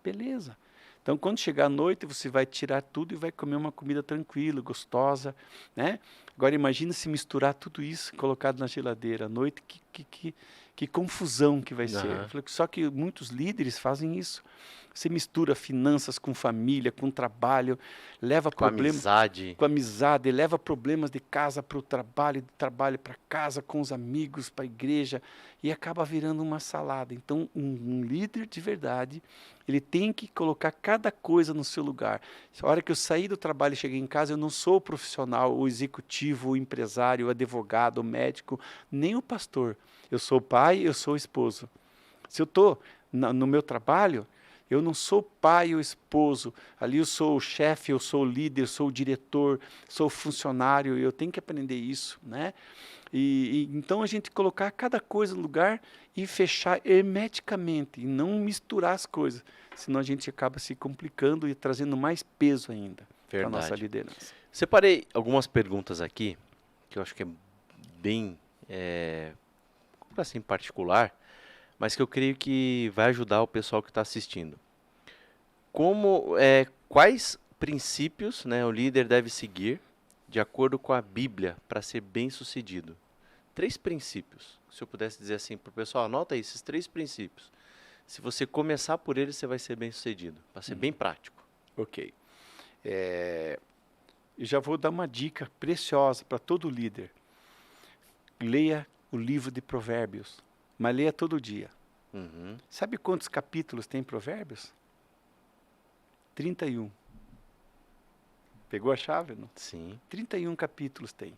Beleza. Então, quando chegar à noite, você vai tirar tudo e vai comer uma comida tranquila, gostosa, né? Agora, imagina se misturar tudo isso colocado na geladeira à noite, que confusão que vai ser. Eu falei, só que muitos líderes fazem isso. Você mistura finanças com família, com trabalho, leva problemas com amizade, leva problemas de casa para o trabalho, de trabalho para casa, com os amigos, para a igreja, e acaba virando uma salada. Então, um líder de verdade, ele tem que colocar cada coisa no seu lugar. A hora que eu saí do trabalho e cheguei em casa, eu não sou o profissional, o executivo, o empresário, o advogado, o médico, nem o pastor. Eu sou o pai, eu sou o esposo. Se eu estou no meu trabalho, eu não sou o pai ou esposo, ali eu sou o chefe, eu sou o líder, eu sou o diretor, sou o funcionário, eu tenho que aprender isso, né? Então a gente colocar cada coisa no lugar e fechar hermeticamente, e não misturar as coisas, senão a gente acaba se complicando e trazendo mais peso ainda para a nossa liderança. Separei algumas perguntas aqui, que eu acho que é bem, assim, particular, mas que eu creio que vai ajudar o pessoal que está assistindo. Quais princípios, né, o líder deve seguir de acordo com a Bíblia para ser bem-sucedido? 3 princípios. Se eu pudesse dizer assim para o pessoal, anota aí esses 3 princípios. Se você começar por eles, você vai ser bem-sucedido. Vai ser bem prático. Ok. Eu já vou dar uma dica preciosa para todo líder. Leia o livro de Provérbios, mas leia todo dia. Sabe quantos capítulos tem Provérbios? 31. Pegou a chave, não? Sim. 31 capítulos tem.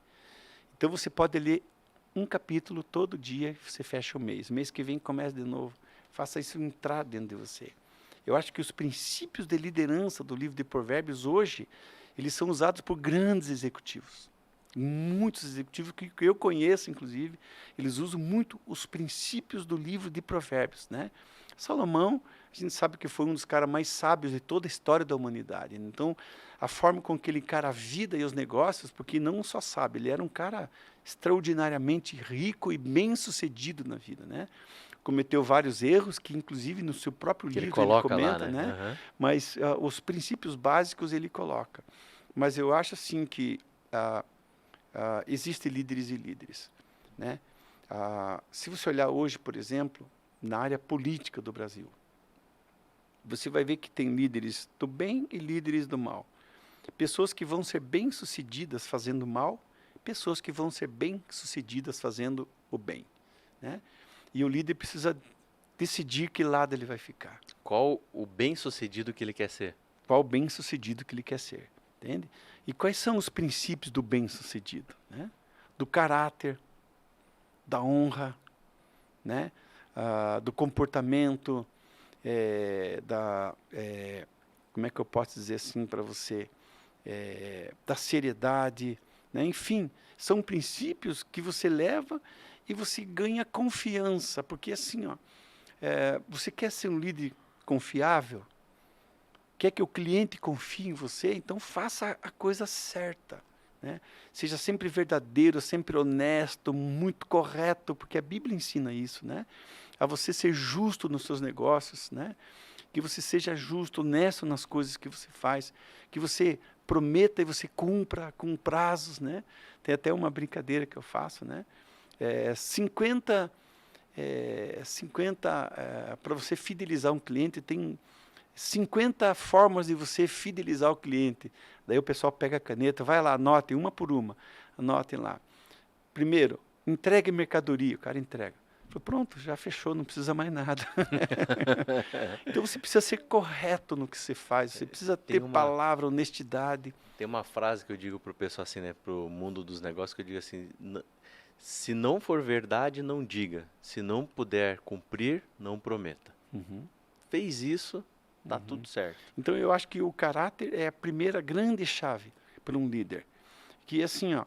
Então você pode ler um capítulo todo dia, você fecha o mês. Mês que vem começa de novo. Faça isso entrar dentro de você. Eu acho que os princípios de liderança do livro de Provérbios hoje, eles são usados por grandes executivos. Muitos executivos que eu conheço, inclusive, eles usam muito os princípios do livro de Provérbios, né? Salomão, a gente sabe que foi um dos caras mais sábios de toda a história da humanidade. Então, a forma com que ele encara a vida e os negócios, porque não só sabe, ele era um cara extraordinariamente rico e bem-sucedido na vida, né? Cometeu vários erros, que inclusive no seu próprio Que ele livro ele coloca lá, comenta, né? né? Aham. Mas os princípios básicos ele coloca. Mas eu acho assim que existem líderes e líderes, né? Se você olhar hoje, por exemplo, na área política do Brasil, você vai ver que tem líderes do bem e líderes do mal. Pessoas que vão ser bem-sucedidas fazendo mal, pessoas que vão ser bem-sucedidas fazendo o bem, né? E o líder precisa decidir que lado ele vai ficar. Qual o bem-sucedido que ele quer ser? Qual bem-sucedido que ele quer ser, entende? E quais são os princípios do bem-sucedido, né? Do caráter, da honra, né? Do comportamento, como é que eu posso dizer assim para você? Da seriedade, né? Enfim, são princípios que você leva e você ganha confiança, porque assim, ó, você quer ser um líder confiável, quer que o cliente confie em você, então faça a coisa certa, né? Seja sempre verdadeiro, sempre honesto, muito correto, porque a Bíblia ensina isso, né? A você ser justo nos seus negócios, né? Que você seja justo, honesto nas coisas que você faz, que você prometa e você cumpra com prazos, né? Tem até uma brincadeira que eu faço, né? 50 para você fidelizar um cliente, tem 50 formas de você fidelizar o cliente. Daí o pessoal pega a caneta, vai lá, anotem uma por uma, anotem lá. Primeiro, entregue mercadoria, o cara entrega. Falei, pronto, já fechou, não precisa mais nada. Então você precisa ser correto no que você faz, você precisa ter palavra, honestidade. Tem uma frase que eu digo pro pessoal assim, né, pro mundo dos negócios, que eu digo assim, se não for verdade, não diga. Se não puder cumprir, não prometa. Fez isso, tá tudo certo. Então eu acho que o caráter é a primeira grande chave para um líder. Que assim, ó,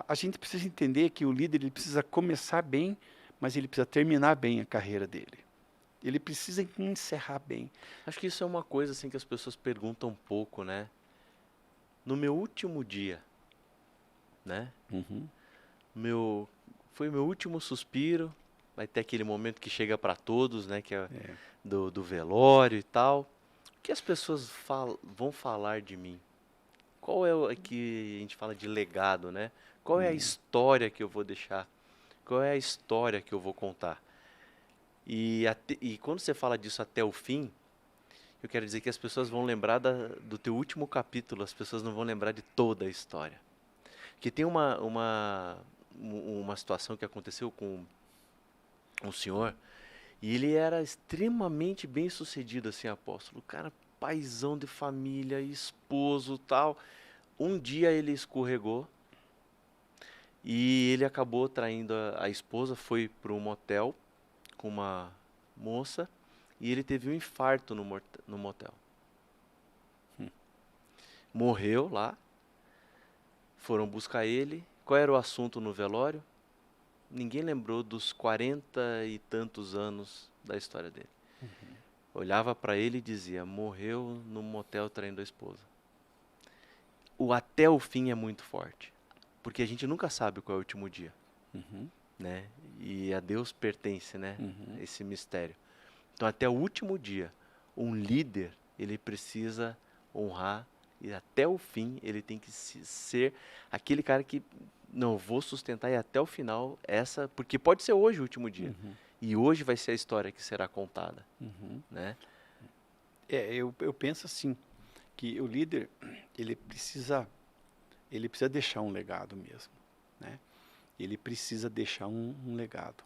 a gente precisa entender que o líder ele precisa começar bem, mas ele precisa terminar bem a carreira dele. Ele precisa encerrar bem. Acho que isso é uma coisa assim que as pessoas perguntam um pouco, né? No meu último dia, né? Foi meu último suspiro, vai ter aquele momento que chega para todos, né? Que é do velório e tal. O que as pessoas vão falar de mim? Qual é o que a gente fala de legado, né? Qual é a história que eu vou deixar? Qual é a história que eu vou contar? E quando você fala disso até o fim, eu quero dizer que as pessoas vão lembrar do teu último capítulo, as pessoas não vão lembrar de toda a história. Que tem uma situação que aconteceu com um senhor, e ele era extremamente bem sucedido, assim, apóstolo. O cara, paizão de família, esposo, tal. Um dia ele escorregou e ele acabou traindo a esposa, foi para um motel com uma moça e ele teve um infarto no motel. Morreu lá, foram buscar ele. Qual era o assunto no velório? Ninguém lembrou dos 40 e tantos anos da história dele. Olhava para ele e dizia, morreu no motel traindo a esposa. O até o fim é muito forte, porque a gente nunca sabe qual é o último dia, né? E a Deus pertence, né? Esse mistério. Então, até o último dia, um líder, ele precisa honrar e até o fim ele tem que ser aquele cara que não vou sustentar e até o final porque pode ser hoje o último dia. E hoje vai ser a história que será contada, né? Eu penso assim, que o líder, ele precisa deixar um legado mesmo, né? Ele precisa deixar um legado.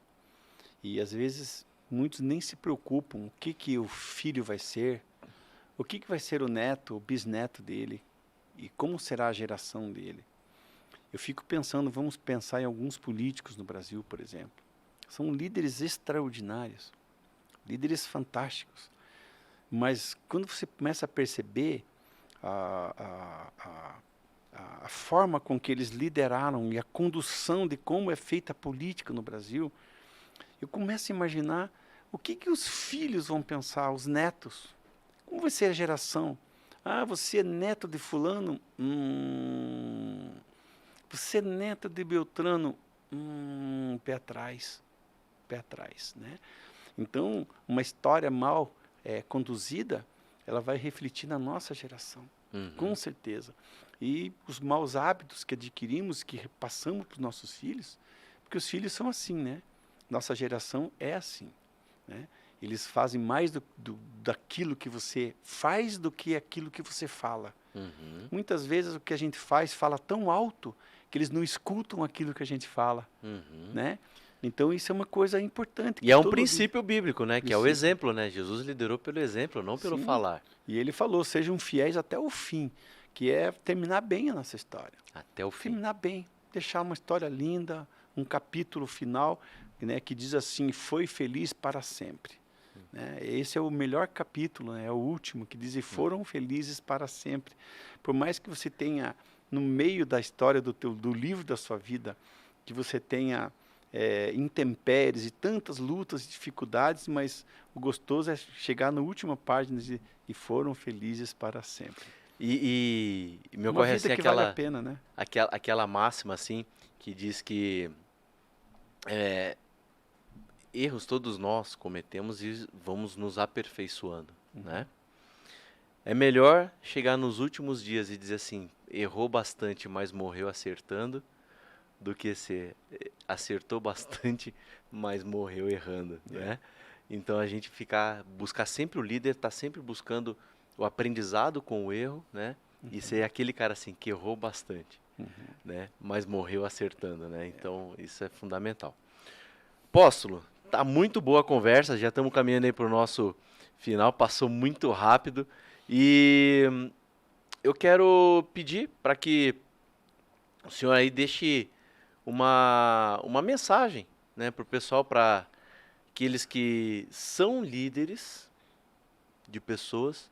E às vezes muitos nem se preocupam o que o filho vai ser, o que vai ser o neto, o bisneto dele e como será a geração dele. Eu fico pensando, vamos pensar em alguns políticos no Brasil, por exemplo. São líderes extraordinários, líderes fantásticos. Mas quando você começa a perceber a forma com que eles lideraram e a condução de como é feita a política no Brasil, eu começo a imaginar o que os filhos vão pensar, os netos. Como vai ser a geração? Ah, você é neto de fulano? Você é neto de Beltrano? Pé atrás. Pé atrás, né? Então, uma história mal conduzida, ela vai refletir na nossa geração, com certeza. E os maus hábitos que adquirimos, que repassamos para os nossos filhos, porque os filhos são assim, né? Nossa geração é assim, né? Eles fazem mais daquilo que você faz do que aquilo que você fala. Muitas vezes o que a gente fala tão alto que eles não escutam aquilo que a gente fala, né? Então isso é uma coisa importante. E é um princípio bíblico, né? Que é o Princípio. exemplo, né? Jesus liderou pelo exemplo, não pelo Sim. falar. E ele falou, sejam fiéis até o fim, que é terminar bem a nossa história. Até o fim. Terminar bem, deixar uma história linda, um capítulo final, né, que diz assim, foi feliz para sempre. Né? Esse é o melhor capítulo, né? É o último, que diz, e foram felizes para sempre. Por mais que você tenha, no meio da história do livro da sua vida, que você tenha intempéries e tantas lutas e dificuldades, mas o gostoso é chegar na última página e dizer, e foram felizes para sempre. E me Uma ocorre vida assim que vale a pena, né? aquela máxima assim que diz que erros todos nós cometemos e vamos nos aperfeiçoando, né? É melhor chegar nos últimos dias e dizer assim, errou bastante, mas morreu acertando, do que ser acertou bastante, mas morreu errando, né? Então a gente buscar sempre o líder, tá sempre buscando o aprendizado com o erro, né? E ser aquele cara assim que errou bastante, né? Mas morreu acertando, né? Então isso é fundamental. Apóstolo, tá muito boa a conversa, já estamos caminhando aí para o nosso final, passou muito rápido e eu quero pedir para que o senhor aí deixe uma mensagem, né, para o pessoal, para aqueles que são líderes de pessoas,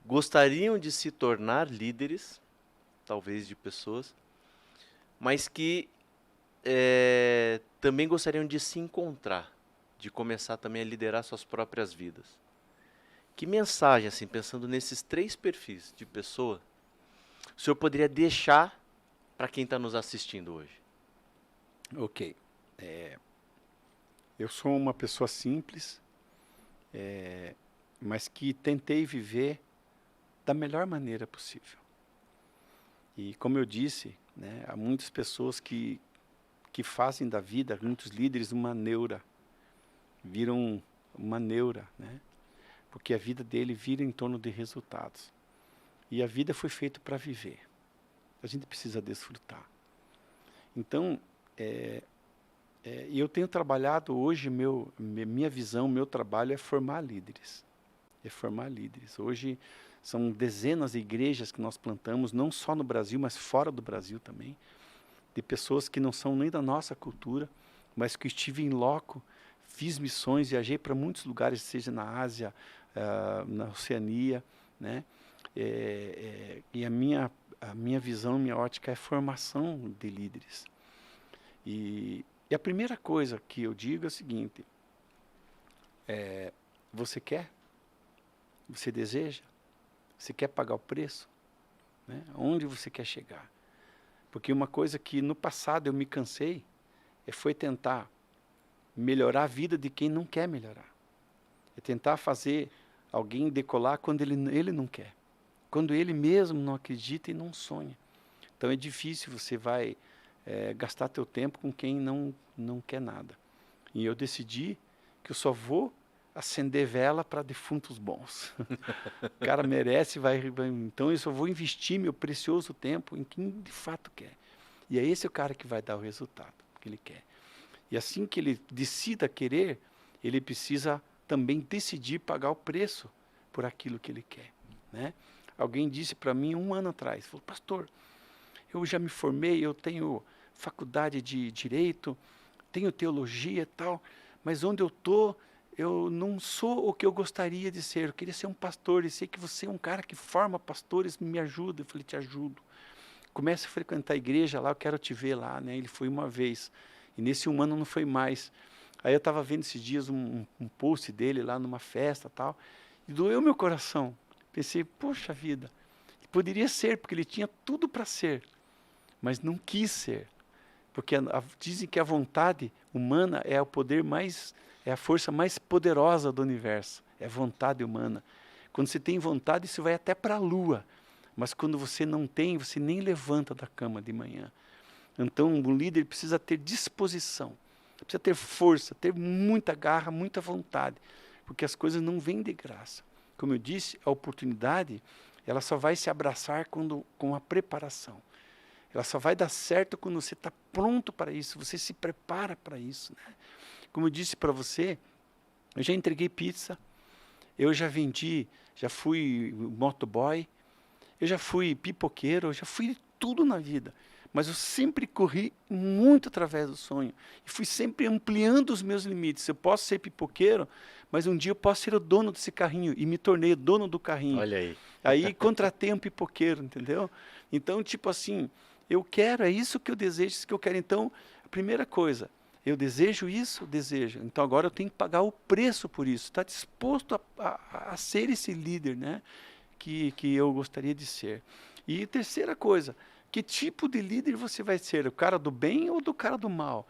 gostariam de se tornar líderes, talvez de pessoas, mas que também gostariam de se encontrar, de começar também a liderar suas próprias vidas. Que mensagem, assim, pensando nesses 3 perfis de pessoa, o senhor poderia deixar para quem está nos assistindo hoje? Ok. Eu sou uma pessoa simples, mas que tentei viver da melhor maneira possível. E como eu disse, né, há muitas pessoas que fazem da vida, muitos líderes, uma neura. Viram uma neura, né? Porque a vida dele vira em torno de resultados. E a vida foi feita para viver. A gente precisa desfrutar. Então, eu tenho trabalhado hoje, minha visão, meu trabalho é formar líderes. É formar líderes. Hoje são dezenas de igrejas que nós plantamos, não só no Brasil, mas fora do Brasil também, de pessoas que não são nem da nossa cultura, mas que estive em loco, fiz missões, viajei para muitos lugares, seja na Ásia, na Oceania, né? E a minha visão, minha ótica é formação de líderes. E a primeira coisa que eu digo é o seguinte, você quer? Você deseja? Você quer pagar o preço? Né? Onde você quer chegar? Porque uma coisa que no passado eu me cansei, foi tentar melhorar a vida de quem não quer melhorar. É tentar fazer alguém decolar quando ele não quer. Quando ele mesmo não acredita e não sonha. Então é difícil, você vai gastar teu tempo com quem não quer nada. E eu decidi que eu só vou acender vela para defuntos bons. O cara merece, então eu só vou investir meu precioso tempo em quem de fato quer. E é esse o cara que vai dar o resultado que ele quer. E assim que ele decida querer, ele precisa também decidir pagar o preço por aquilo que ele quer, né? Alguém disse para mim 1 ano atrás, falou, pastor, eu já me formei, eu tenho faculdade de Direito, tenho teologia e tal, mas onde eu estou, eu não sou o que eu gostaria de ser. Eu queria ser um pastor, e sei que você é um cara que forma pastores, me ajuda. Eu falei, te ajudo. Comece a frequentar a igreja lá, eu quero te ver lá, né? Ele foi uma vez, e nesse 1 ano não foi mais. Aí eu estava vendo esses dias um post dele lá numa festa e tal, e doeu meu coração. Pensei, poxa vida, poderia ser, porque ele tinha tudo para ser, mas não quis ser. Porque dizem que a vontade humana é o poder mais, é a força mais poderosa do universo, é a vontade humana. Quando você tem vontade, você vai até para a lua, mas quando você não tem, você nem levanta da cama de manhã. Então, o líder precisa ter disposição, precisa ter força, ter muita garra, muita vontade, porque as coisas não vêm de graça. Como eu disse, a oportunidade, ela só vai se abraçar com a preparação. Ela só vai dar certo quando você está pronto para isso, você se prepara para isso, né? Como eu disse para você, eu já entreguei pizza, eu já vendi, já fui motoboy, eu já fui pipoqueiro, eu já fui tudo na vida. Mas eu sempre corri muito através do sonho. E fui sempre ampliando os meus limites. Eu posso ser pipoqueiro, mas um dia eu posso ser o dono desse carrinho. E me tornei dono do carrinho. Olha aí. Aí contratei um pipoqueiro, entendeu? Então, tipo assim, eu quero, é isso que eu desejo, isso que eu quero. Então, a primeira coisa, eu desejo isso, desejo. Então agora eu tenho que pagar o preço por isso. Está disposto a ser esse líder, né? Que eu gostaria de ser. E terceira coisa, que tipo de líder você vai ser? O cara do bem ou do cara do mal?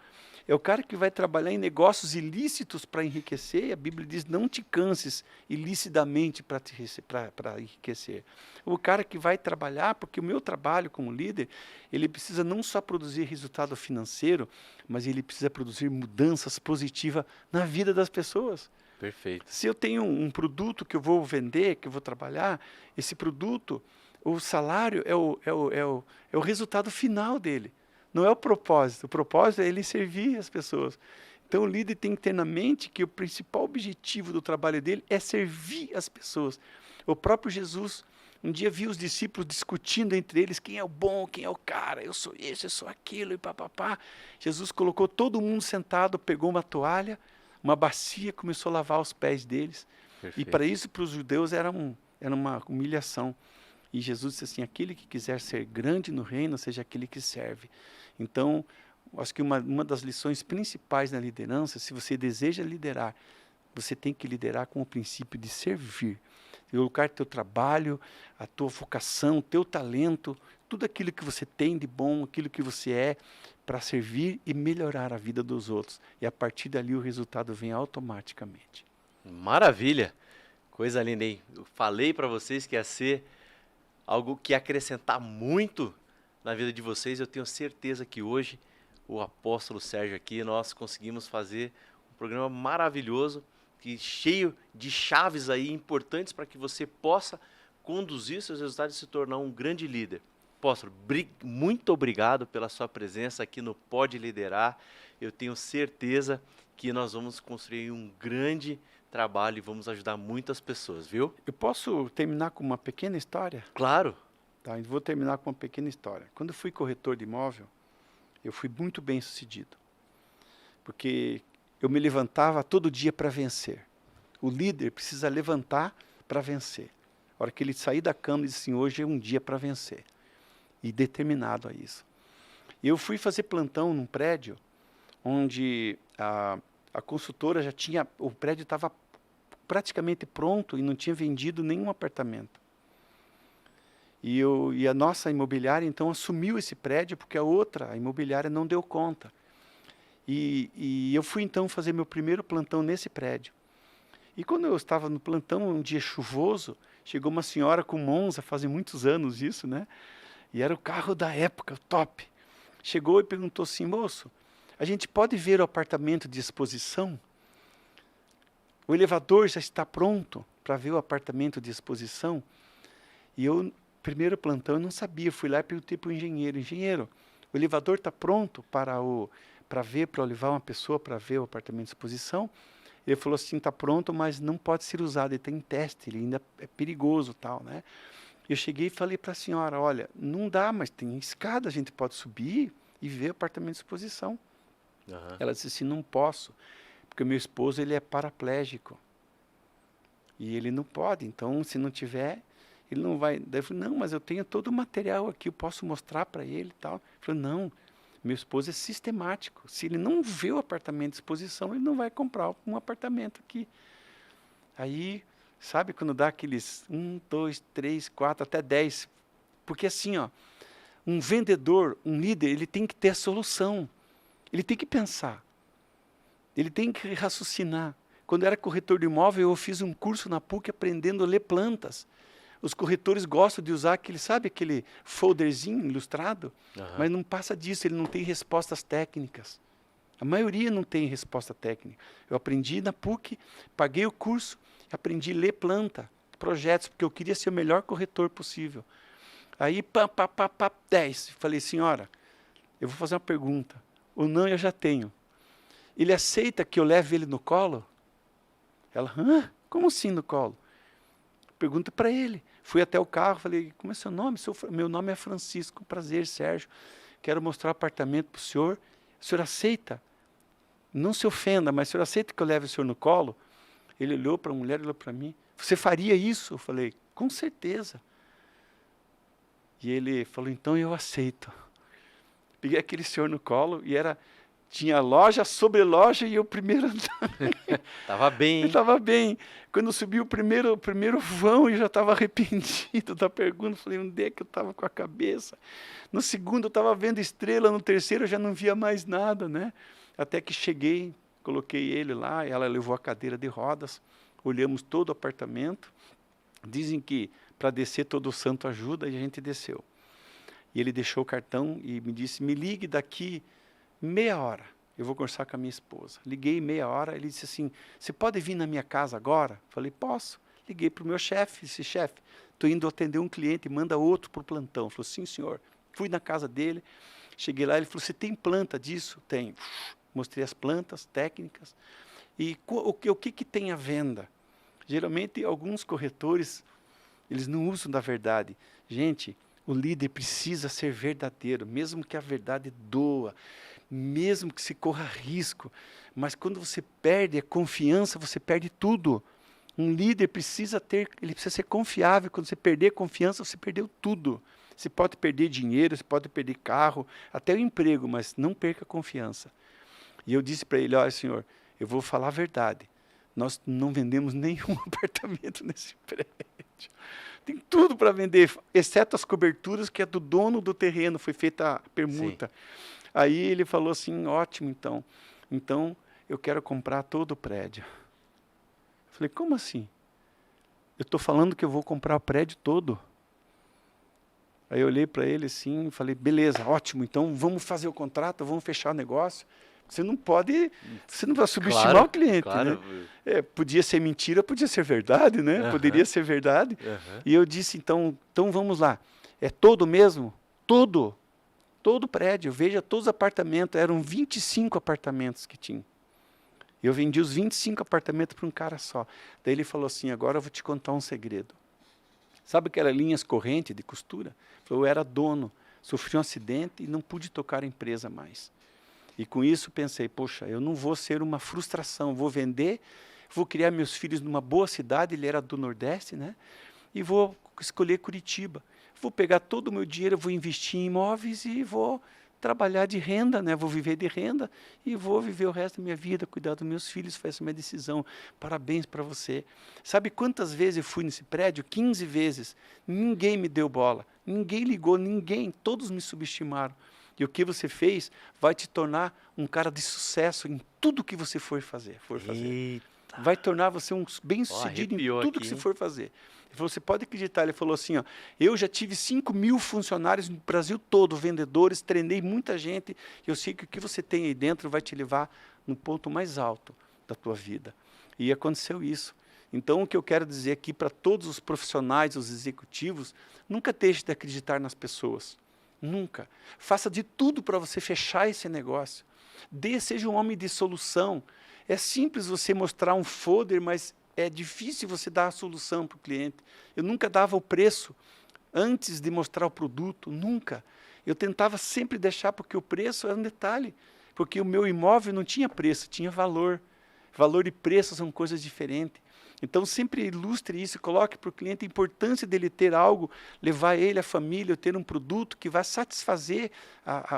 É o cara que vai trabalhar em negócios ilícitos para enriquecer. A Bíblia diz, não te canses ilicitamente para enriquecer. O cara que vai trabalhar, porque o meu trabalho como líder, ele precisa não só produzir resultado financeiro, mas ele precisa produzir mudanças positivas na vida das pessoas. Perfeito. Se eu tenho um produto que eu vou vender, que eu vou trabalhar, esse produto, o salário é o resultado final dele. Não é o propósito. O propósito é ele servir as pessoas. Então o líder tem que ter na mente que o principal objetivo do trabalho dele é servir as pessoas. O próprio Jesus um dia viu os discípulos discutindo entre eles quem é o bom, quem é o cara, eu sou esse, eu sou aquilo, e papapá. Jesus colocou todo mundo sentado, pegou uma toalha, uma bacia, começou a lavar os pés deles. Perfeito. E para isso, para os judeus, era uma humilhação. E Jesus disse assim, aquele que quiser ser grande no reino, seja aquele que serve. Então, acho que uma das lições principais na liderança, se você deseja liderar, você tem que liderar com o princípio de servir. Colocar teu trabalho, a tua vocação, o teu talento, tudo aquilo que você tem de bom, aquilo que você é, para servir e melhorar a vida dos outros. E a partir dali o resultado vem automaticamente. Maravilha! Coisa linda, hein? Eu falei para vocês que ia ser algo que ia acrescentar muito na vida de vocês. Eu tenho certeza que hoje, o apóstolo Sérgio aqui, nós conseguimos fazer um programa maravilhoso, que cheio de chaves aí importantes para que você possa conduzir seus resultados e se tornar um grande líder. Apóstolo, muito obrigado pela sua presença aqui no Pode Liderar. Eu tenho certeza que nós vamos construir um grande trabalho e vamos ajudar muitas pessoas, viu? Eu posso terminar com uma pequena história? Claro. Tá, eu vou terminar com uma pequena história. Quando eu fui corretor de imóvel, eu fui muito bem sucedido. Porque eu me levantava todo dia para vencer. O líder precisa levantar para vencer. A hora que ele sair da cama e diz assim, hoje é um dia para vencer. E determinado a isso. Eu fui fazer plantão num prédio onde a consultora já tinha, o prédio estava praticamente pronto e não tinha vendido nenhum apartamento. E a nossa imobiliária, então, assumiu esse prédio porque a imobiliária não deu conta. E eu fui, então, fazer meu primeiro plantão nesse prédio. E quando eu estava no plantão, um dia chuvoso, chegou uma senhora com Monza, fazem muitos anos isso, né? E era o carro da época, top. Chegou e perguntou assim, moço, a gente pode ver o apartamento de exposição? O elevador já está pronto para ver o apartamento de exposição? E eu, primeiro plantão, eu não sabia. Fui lá e perguntei para o engenheiro. Engenheiro, o elevador está pronto para levar uma pessoa para ver o apartamento de exposição? Ele falou assim, está pronto, mas não pode ser usado. Ele está em teste, ele ainda é perigoso, tal, né? Eu cheguei e falei para a senhora, olha, não dá, mas tem escada, a gente pode subir e ver o apartamento de exposição. Aham. Ela disse assim, não posso, porque o meu esposo ele é paraplégico. E ele não pode, então se não tiver, ele não vai. Daí eu falei, não, mas eu tenho todo o material aqui, eu posso mostrar para ele e tal. Ele falou, não, meu esposo é sistemático. Se ele não vê o apartamento de exposição, ele não vai comprar um apartamento aqui. Aí, sabe quando dá aqueles 1, 2, 3, 4, até 10? Porque assim, ó, um vendedor, um líder, ele tem que ter a solução. Ele tem que pensar. Ele tem que raciocinar. Quando eu era corretor de imóvel, eu fiz um curso na PUC aprendendo a ler plantas. Os corretores gostam de usar aquele, sabe, aquele folderzinho ilustrado, mas não passa disso, ele não tem respostas técnicas. A maioria não tem resposta técnica. Eu aprendi na PUC, paguei o curso, aprendi a ler planta, projetos, porque eu queria ser o melhor corretor possível. Aí, 10. Falei, senhora, eu vou fazer uma pergunta. O não eu já tenho. Ele aceita que eu leve ele no colo? Ela, hã? Como assim no colo? Pergunta para ele. Fui até o carro, falei, como é seu nome? Meu nome é Francisco, prazer, Sérgio. Quero mostrar o apartamento para o senhor. O senhor aceita? Não se ofenda, mas o senhor aceita que eu leve o senhor no colo? Ele olhou para a mulher, olhou para mim. Você faria isso? Eu falei, com certeza. E ele falou, então eu aceito. Peguei aquele senhor no colo e tinha loja sobre loja e eu primeiro Tava bem, hein? estava bem. Quando eu subi o primeiro vão, eu já estava arrependido da pergunta. Falei, onde é que eu estava com a cabeça? No segundo eu estava vendo estrela, no terceiro eu já não via mais nada, né? Até que cheguei, coloquei ele lá, ela levou a cadeira de rodas, olhamos todo o apartamento. Dizem que para descer todo o santo ajuda e a gente desceu. E ele deixou o cartão e me disse, me ligue daqui meia hora, eu vou conversar com a minha esposa. Liguei meia hora, ele disse assim, você pode vir na minha casa agora? Falei, posso. Liguei para o meu chefe, disse, chefe, estou indo atender um cliente, manda outro para o plantão. Ele falou, sim senhor. Fui na casa dele, cheguei lá, ele falou, você tem planta disso? Tenho. Mostrei as plantas técnicas. E o que tem à venda? Geralmente, alguns corretores, eles não usam da verdade. Gente, o líder precisa ser verdadeiro, mesmo que a verdade doa, mesmo que se corra risco. Mas quando você perde a confiança, você perde tudo. Um líder ele precisa ser confiável. Quando você perder a confiança, você perdeu tudo. Você pode perder dinheiro, você pode perder carro, até o emprego, mas não perca a confiança. E eu disse para ele, olha senhor, eu vou falar a verdade. Nós não vendemos nenhum apartamento nesse prédio. Tem tudo para vender, exceto as coberturas que é do dono do terreno, foi feita a permuta. Sim. Aí ele falou assim, ótimo então. Então eu quero comprar todo o prédio. Eu falei, como assim? Eu estou falando que eu vou comprar o prédio todo. Aí eu olhei para ele assim e falei, beleza, ótimo, então vamos fazer o contrato, vamos fechar o negócio. Você não vai subestimar o cliente, claro, né? Podia ser mentira, podia ser verdade, né? Poderia ser verdade. E eu disse, então vamos lá. É todo mesmo? Todo o prédio. Veja, todos os apartamentos, eram 25 apartamentos que tinha. Eu vendi os 25 apartamentos para um cara só. Daí ele falou assim, agora eu vou te contar um segredo. Sabe aquelas linhas correntes de costura? Eu era dono, sofri um acidente e não pude tocar a empresa mais. E com isso pensei, poxa, eu não vou ser uma frustração, vou vender, vou criar meus filhos numa boa cidade, ele era do Nordeste, né? E vou escolher Curitiba. Vou pegar todo o meu dinheiro, vou investir em imóveis e vou trabalhar de renda, né? Vou viver de renda e vou viver o resto da minha vida, cuidar dos meus filhos, foi essa minha decisão. Parabéns para você. Sabe quantas vezes eu fui nesse prédio? 15 vezes. Ninguém me deu bola, ninguém ligou, todos me subestimaram. E o que você fez vai te tornar um cara de sucesso em tudo que você for fazer. Eita. Vai tornar você um bem-sucedido em tudo que você for fazer. Ele falou, você pode acreditar, ele falou assim, ó, eu já tive 5.000 funcionários no Brasil todo, vendedores, treinei muita gente, eu sei que o que você tem aí dentro vai te levar no ponto mais alto da tua vida. E aconteceu isso. Então, o que eu quero dizer aqui para todos os profissionais, os executivos, nunca deixe de acreditar nas pessoas. Nunca. Faça de tudo para você fechar esse negócio. Seja um homem de solução. É simples você mostrar um folder, mas é difícil você dar a solução para o cliente. Eu nunca dava o preço. antes de mostrar o produto, nunca. Eu tentava sempre deixar, porque o preço é um detalhe, porque o meu imóvel não tinha preço, tinha valor. Valor e preço são coisas diferentes. Então, sempre ilustre isso, coloque para o cliente a importância dele ter algo, levar ele, a família, ter um produto que vai satisfazer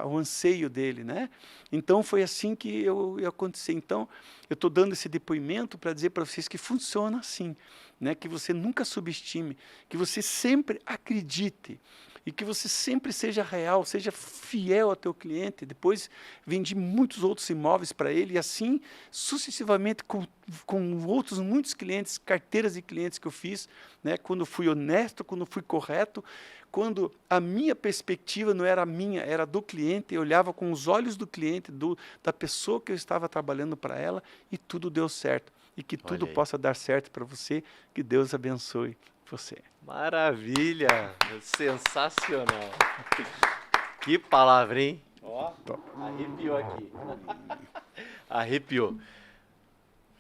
o anseio dele, né? Então, foi assim que eu aconteceu. Então, eu estou dando esse depoimento para dizer para vocês que funciona assim, né? Que você nunca subestime, que você sempre acredite, e que você sempre seja real, seja fiel ao teu cliente. Depois vendi muitos outros imóveis para ele, e assim sucessivamente com outros muitos clientes, carteiras de clientes que eu fiz, né? Quando fui honesto, quando fui correto, quando a minha perspectiva não era a minha, era do cliente, eu olhava com os olhos do cliente, da pessoa que eu estava trabalhando para ela, e tudo deu certo. E que tudo possa dar certo para você, que Deus abençoe você. Maravilha! Sensacional! Que palavra, hein? Ó, arrepiou aqui. Arrepiou.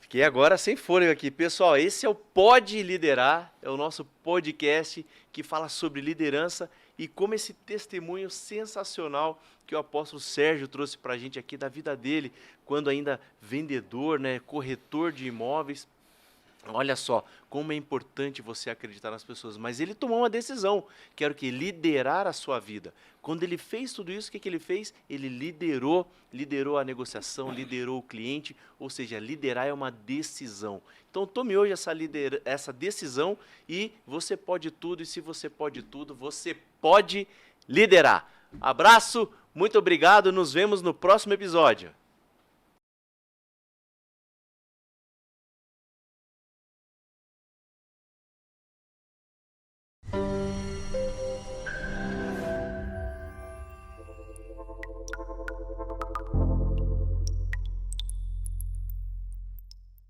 Fiquei agora sem fôlego aqui. Pessoal, esse é o Pode Liderar, é o nosso podcast que fala sobre liderança e como esse testemunho sensacional que o apóstolo Sérgio trouxe para a gente aqui da vida dele, quando ainda vendedor, né, corretor de imóveis. Olha só, como é importante você acreditar nas pessoas. Mas ele tomou uma decisão, que era o quê? Liderar a sua vida. Quando ele fez tudo isso, o que ele fez? Ele liderou a negociação, liderou o cliente, ou seja, liderar é uma decisão. Então tome hoje essa decisão e você pode tudo, e se você pode tudo, você pode liderar. Abraço, muito obrigado, nos vemos no próximo episódio.